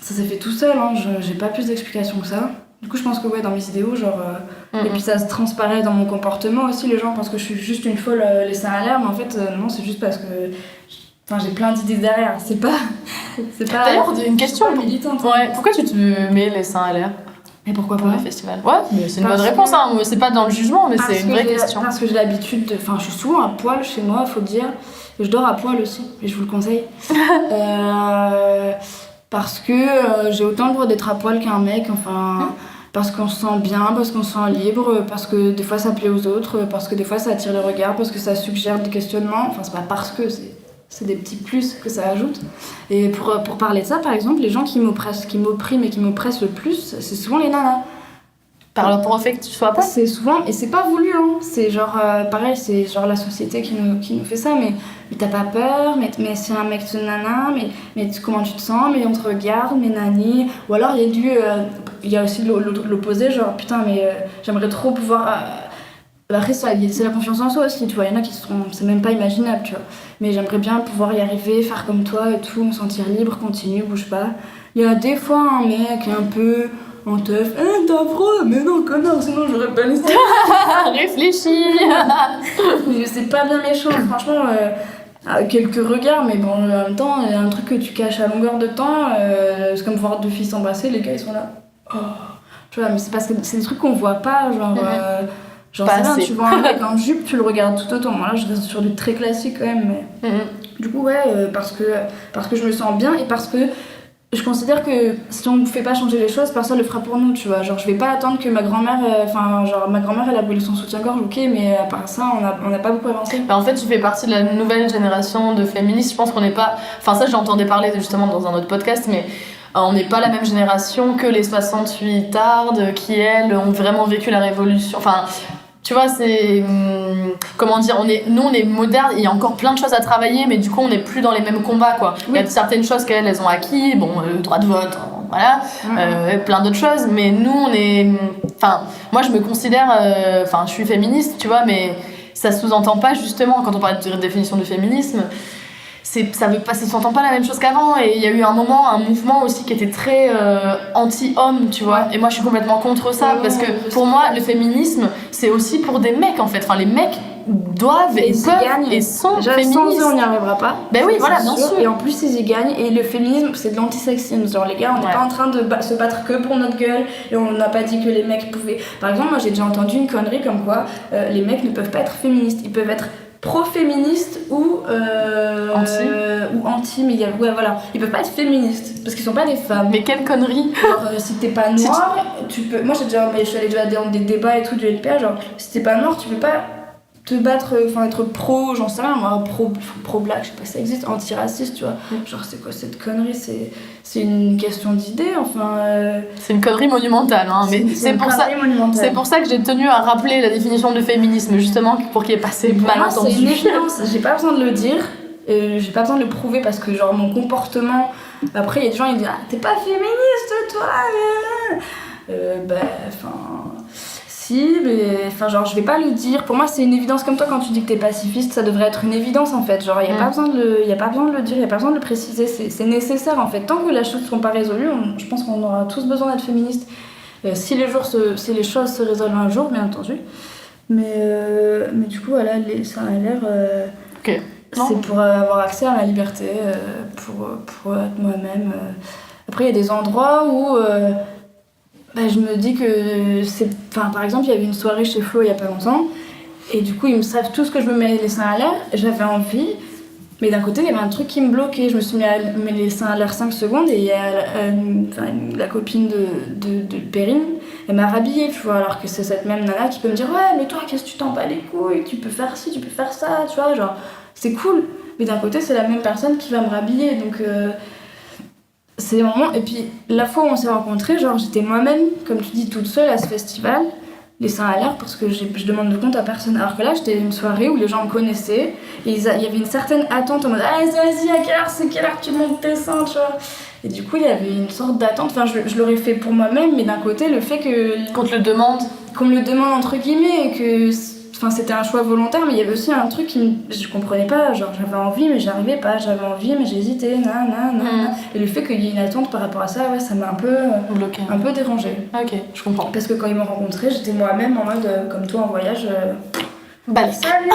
ça s'est fait tout seul, hein. J'ai pas plus d'explications que ça. Du coup, je pense que ouais, dans mes idéaux, et puis ça se transparaît dans mon comportement aussi. Les gens pensent que je suis juste une folle les seins à l'air, mais en fait, non, c'est juste parce que j'ai plein d'idées derrière. C'est pas D'ailleurs, une question militante. Ouais, pourquoi tu te mets les seins à l'air? Et pourquoi pas le festival? Ouais, mais c'est une bonne réponse, hein. C'est pas dans le jugement, mais c'est une vraie question. Parce que j'ai l'habitude de. Enfin, je suis souvent à poil chez moi, faut dire. Je dors à poil aussi, et je vous le conseille. Parce que j'ai autant le droit d'être à poil qu'un mec, parce qu'on se sent bien, parce qu'on se sent libre, parce que des fois ça plaît aux autres, parce que des fois ça attire le regard, parce que ça suggère des questionnements. Enfin, c'est pas parce que, c'est des petits plus que ça ajoute. Et pour parler de ça, par exemple, les gens qui m'oppriment et qui m'oppressent le plus, c'est souvent les nanas. Par rapport au fait que tu sois pas. C'est souvent, et c'est pas voulu, hein. C'est genre, pareil, c'est genre la société qui nous fait ça, mais t'as pas peur, mais si un mec te nana, mais comment tu te sens, mais on te regarde, mais nani. Ou alors il y a aussi l'opposé, genre putain, mais j'aimerais trop pouvoir. Après, c'est la confiance en soi aussi, tu vois. Il y en a qui c'est même pas imaginable, tu vois. Mais j'aimerais bien pouvoir y arriver, faire comme toi et tout, me sentir libre, continue, bouge pas. Il y a des fois un mec un peu. En teuf, t'as froid, mais non, connard, sinon j'aurais pas laissé. Réfléchis. Mais c'est pas bien méchant, franchement, quelques regards, mais bon, en même temps, il y a un truc que tu caches à longueur de temps, c'est comme voir deux filles s'embrasser, les gars ils sont là. Oh. Tu vois, mais c'est parce que c'est des trucs qu'on voit pas, genre. Genre, c'est bien, tu vois un mec en jupe, tu le regardes tout autant. Moi, là, je reste sur du très classique quand même, mais. Du coup, ouais, parce que je me sens bien et parce que. Je considère que si on ne fait pas changer les choses, personne le fera pour nous, tu vois. Genre, je vais pas attendre que ma grand-mère... ma grand-mère, elle a brûlé son soutien-gorge, ok, mais à part ça, on n'a pas beaucoup avancé. En fait, tu fais partie de la nouvelle génération de féministes. Je pense qu'on n'est pas... Enfin, ça, j'entendais parler justement dans un autre podcast, mais on n'est pas la même génération que les 68 tardes qui, elles, ont vraiment vécu la révolution. Enfin... Tu vois, c'est... Comment dire, nous, on est modernes, il y a encore plein de choses à travailler, mais du coup, on n'est plus dans les mêmes combats, quoi. Oui. Il y a certaines choses qu'elles ont acquis, bon, le droit de vote, voilà, plein d'autres choses, mais nous, on est... Enfin, moi, je me considère... je suis féministe, tu vois, mais ça sous-entend pas, justement, quand on parle de définition du féminisme, ça s'entend pas la même chose qu'avant, et il y a eu un mouvement aussi qui était très anti-homme, tu vois, et moi je suis complètement contre ça, parce que pour moi le féminisme c'est aussi pour des mecs en fait, enfin les mecs doivent et peuvent et sont féministes. Sans eux on n'y arrivera pas. Ben oui, voilà, bien sûr. Et en plus ils y gagnent, et le féminisme c'est de l'antisexisme, genre les gars on n'est pas en train de se battre que pour notre gueule, et on n'a pas dit que les mecs pouvaient. Par exemple, moi j'ai déjà entendu une connerie comme quoi les mecs ne peuvent pas être féministes, ils peuvent être pro-féministes ou anti, mais voilà, ils peuvent pas être féministes parce qu'ils sont pas des femmes. Mais quelle connerie. Genre, si t'es pas noir, tu peux. Moi je suis allée déjà dans des débats et tout du LPA, genre si t'es pas noir, tu peux pas te battre, être pro, j'en sais rien, moi, pro-black, je sais pas si ça existe, anti-raciste, tu vois. Genre c'est quoi cette connerie, c'est une question d'idée, C'est une connerie monumentale, hein, mais c'est pour ça que j'ai tenu à rappeler la définition de féminisme, justement, pour qu'il y ait pas ces malentendus. C'est une évidence, j'ai pas besoin de le dire, j'ai pas besoin de le prouver parce que genre mon comportement, après il y a des gens ils disent t'es pas féministe toi, si, mais je vais pas le dire. Pour moi, c'est une évidence, comme toi quand tu dis que t'es pacifiste, ça devrait être une évidence en fait. Genre, il y a pas besoin de le dire, il y a pas besoin de le préciser, c'est nécessaire en fait. Tant que les choses ne sont pas résolues, je pense qu'on aura tous besoin d'être féministes. Si les choses se résolvent un jour, bien entendu. Mais du coup, voilà, ça a l'air. Ok. C'est pour avoir accès à la liberté, pour être moi-même. Après, il y a des endroits où. Je me dis que c'est... par exemple, il y avait une soirée chez Flo il y a pas longtemps, et du coup, ils me savent tous que je me mets les seins à l'air, j'avais envie, mais d'un côté, il y avait un truc qui me bloquait, je me suis mis à mettre les seins à l'air 5 secondes, et il y a la copine de Perrine, elle m'a rhabillée, tu vois, alors que c'est cette même nana qui peut me dire « Ouais, mais toi, qu'est-ce que tu t'en bats les couilles, tu peux faire ci, tu peux faire ça, tu vois, genre, c'est cool », mais d'un côté, c'est la même personne qui va me rhabiller, donc... c'est des moments. Et puis la fois où on s'est rencontrés, genre j'étais moi-même, comme tu dis, toute seule à ce festival, les seins à l'air, parce que je demande de compte à personne. Alors que là, j'étais à une soirée où les gens me connaissaient, et il y avait une certaine attente en mode ah, vas-y, à quelle heure tu montes tes seins, tu vois. Et du coup, il y avait une sorte d'attente. Enfin, je l'aurais fait pour moi-même, mais d'un côté, le fait que. Qu'on te le demande. Qu'on me le demande entre guillemets, et que. Enfin, c'était un choix volontaire, mais il y avait aussi un truc je comprenais pas. Genre, j'avais envie, mais j'arrivais pas. J'avais envie, mais j'hésitais. Et le fait qu'il y ait une attente par rapport à ça, ouais, ça m'a un peu. Bloqué. Un peu dérangée. Ok, je comprends. Parce que quand ils m'ont rencontrée, j'étais moi-même en mode, comme toi en voyage. Balèque. Salut.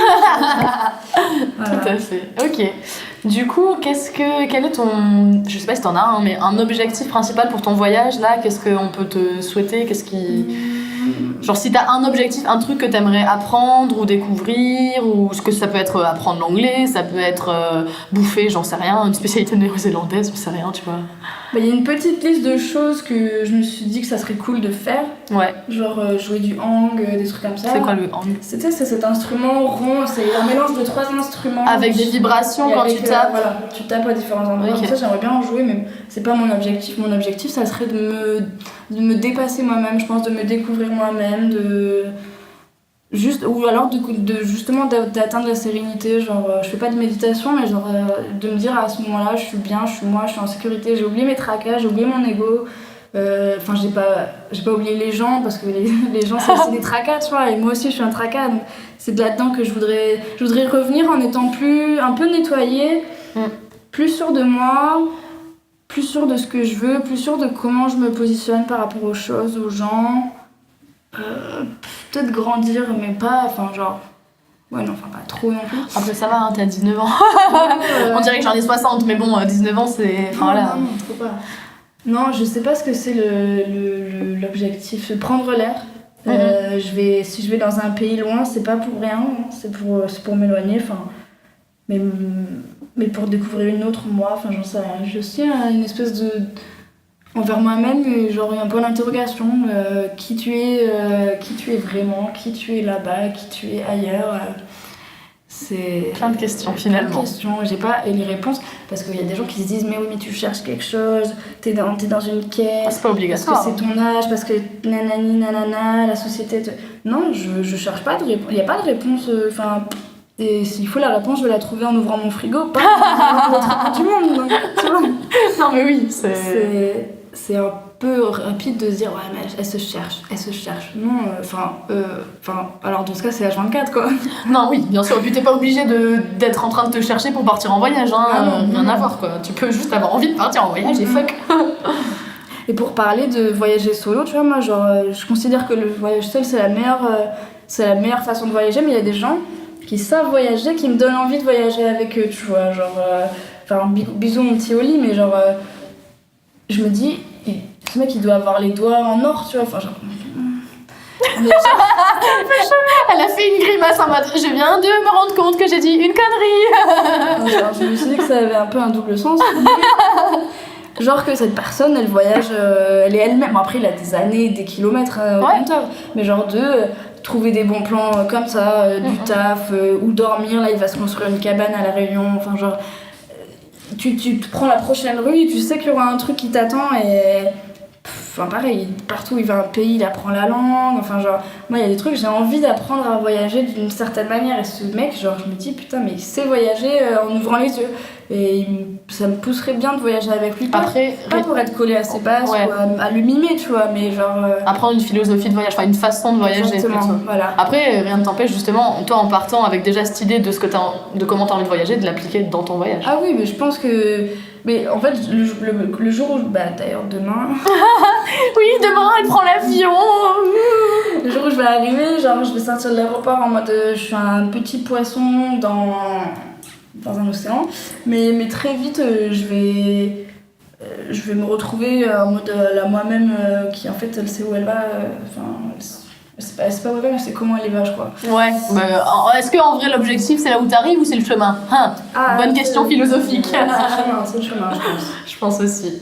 Voilà. Tout à fait. Ok. Du coup, quel est ton, je sais pas si t'en as un, mais un objectif principal pour ton voyage là? Qu'est-ce qu'on peut te souhaiter? Genre si t'as un objectif, un truc que t'aimerais apprendre ou découvrir, ou ce que ça peut être apprendre l'anglais, ça peut être bouffer, j'en sais rien, une spécialité néo-zélandaise, j'en sais rien, tu vois. Bah, y a une petite liste de choses que je me suis dit que ça serait cool de faire. Ouais. Genre jouer du hang, des trucs comme ça. C'est quoi le hang? C'est cet instrument rond, c'est un mélange de 3 instruments. Avec des vibrations quand tu tapes. Voilà, tu tapes à différents endroits. Okay. Ça, j'aimerais bien en jouer, mais c'est pas mon objectif. Mon objectif, ça serait de me dépasser moi-même, je pense, de me découvrir moi-même, ou alors justement d'atteindre la sérénité. Genre, je fais pas de méditation, mais genre de me dire à ce moment-là, je suis bien, je suis moi, je suis en sécurité, j'ai oublié mes tracas, j'ai oublié mon ego. Enfin, j'ai pas oublié les gens, parce que les gens c'est aussi des tracas, tu vois, et moi aussi je suis un tracas, donc c'est de là-dedans que je voudrais revenir en étant un peu nettoyée, plus sûre de moi, plus sûre de ce que je veux, plus sûre de comment je me positionne par rapport aux choses, aux gens. Peut-être grandir, mais pas, enfin genre. Ouais, non, enfin pas trop non plus. Après ça va, hein, t'as 19 ans. On dirait que j'en ai 60, mais bon, 19 ans c'est. Enfin voilà. Non, trop pas. Non, je sais pas ce que c'est l'objectif, prendre l'air. Si je vais dans un pays loin, c'est pas pour rien, hein, c'est pour m'éloigner, enfin. Mais pour découvrir une autre moi, enfin j'en sais rien. J'ai aussi une espèce de. Envers moi-même, genre un point d'interrogation, qui tu es vraiment, qui tu es là-bas, qui tu es ailleurs. C'est plein de questions finalement. Plein de questions, j'ai pas les réponses, parce qu'il y a des gens qui se disent mais oui mais tu cherches quelque chose, t'es dans une quête, c'est pas obligatoire. parce que c'est ton âge, parce que nanani nanana, la société non, je cherche pas de réponse, il y a pas de réponse, et s'il faut la réponse, je vais la trouver en ouvrant mon frigo, pas dans du monde, donc, tu vois. Non mais oui, c'est un peu rapide de se dire ouais mais elle se cherche. Non, alors dans ce cas c'est H24 quoi. Non oui, bien sûr, puis t'es pas obligé d'être en train de te chercher pour partir en voyage, hein, rien à voir quoi. Tu peux juste avoir envie de partir en voyage et fuck. Et pour parler de voyager solo, tu vois, moi genre je considère que le voyage seul c'est la meilleure façon de voyager, mais il y a des gens qui savent voyager, qui me donnent envie de voyager avec eux, tu vois, genre bisous mon petit Oli, mais genre je me dis, ce mec il doit avoir les doigts en or, tu vois, enfin genre. Mais elle a fait une grimace en mode je viens de me rendre compte que j'ai dit une connerie. Genre, je me suis dit que ça avait un peu un double sens. Genre que cette personne elle voyage, elle est elle-même. Bon, après il a des années, des kilomètres au compteur, mais genre trouver des bons plans comme ça, du taf, ou dormir, là il va se construire une cabane à La Réunion, enfin genre. Tu te prends la prochaine rue et tu sais qu'il y aura un truc qui t'attend et. Enfin pareil, partout où il va un pays, il apprend la langue, enfin genre, moi il y a des trucs, j'ai envie d'apprendre à voyager d'une certaine manière, et ce mec, genre je me dis putain mais il sait voyager en ouvrant les yeux, et ça me pousserait bien de voyager avec lui, pas pour être collé à ses bases, ou à le mimer, tu vois, mais genre... Apprendre une philosophie de voyage, enfin une façon de voyager. Exactement, voilà. Après, rien ne t'empêche justement, toi en partant avec déjà cette idée de comment t'as envie de voyager, de l'appliquer dans ton voyage. Ah oui, mais je pense que... Mais en fait, le jour où... Bah d'ailleurs demain... Oui, demain elle prend l'avion. Le jour où je vais arriver, genre je vais sortir de l'aéroport en mode je suis un petit poisson dans un océan, mais très vite je vais me retrouver en mode la moi-même qui en fait elle sait où elle va, c'est pas où elle va, mais c'est comment elle y va, je crois. Ouais, est-ce qu'en vrai l'objectif c'est là où t'arrives ou c'est le chemin, bonne question philosophique. C'est le chemin, je pense. Je pense aussi.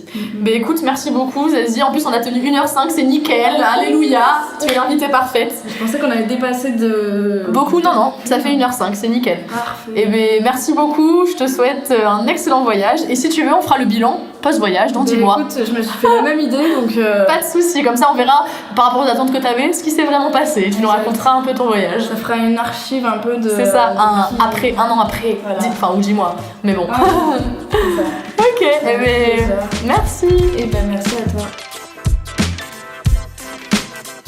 Mais écoute, merci beaucoup Zazie. En plus, on a tenu 1h05, c'est nickel. Alléluia. Tu es l'invitée parfaite. Je pensais qu'on avait dépassé de... Beaucoup, non. Ça fait 1h05, c'est nickel. Parfait. Et merci beaucoup. Je te souhaite un excellent voyage. Et si tu veux, on fera le bilan post-voyage dans 10 mois. Écoute, je me suis fait la même idée, donc... Pas de soucis, comme ça on verra par rapport aux attentes que t'avais ce qui s'est vraiment passé. Tu nous raconteras un peu ton voyage. Ça fera une archive un peu de... C'est ça, un an après, voilà. Ou 10 mois, mais bon. C'est ça. Ok, merci. Et ben merci à toi.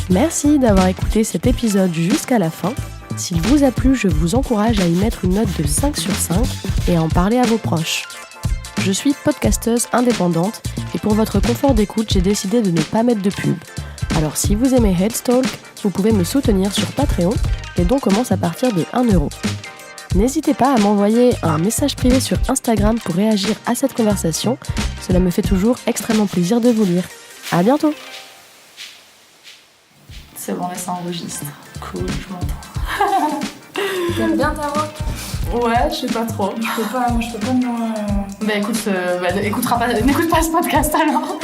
Merci d'avoir écouté cet épisode jusqu'à la fin. S'il vous a plu, je vous encourage à y mettre une note de 5 sur 5 et à en parler à vos proches. Je suis podcasteuse indépendante et pour votre confort d'écoute, j'ai décidé de ne pas mettre de pub. Alors si vous aimez Headstalk, vous pouvez me soutenir sur Patreon. Les dons commencent à partir de 1 €. N'hésitez pas à m'envoyer un message privé sur Instagram pour réagir à cette conversation. Cela me fait toujours extrêmement plaisir de vous lire. À bientôt! C'est bon, là ça enregistre. Cool, je m'entends. T'aimes bien ta voix? Ouais, je sais pas trop. Je peux pas me... Bah écoute, n'écoute pas ce podcast alors.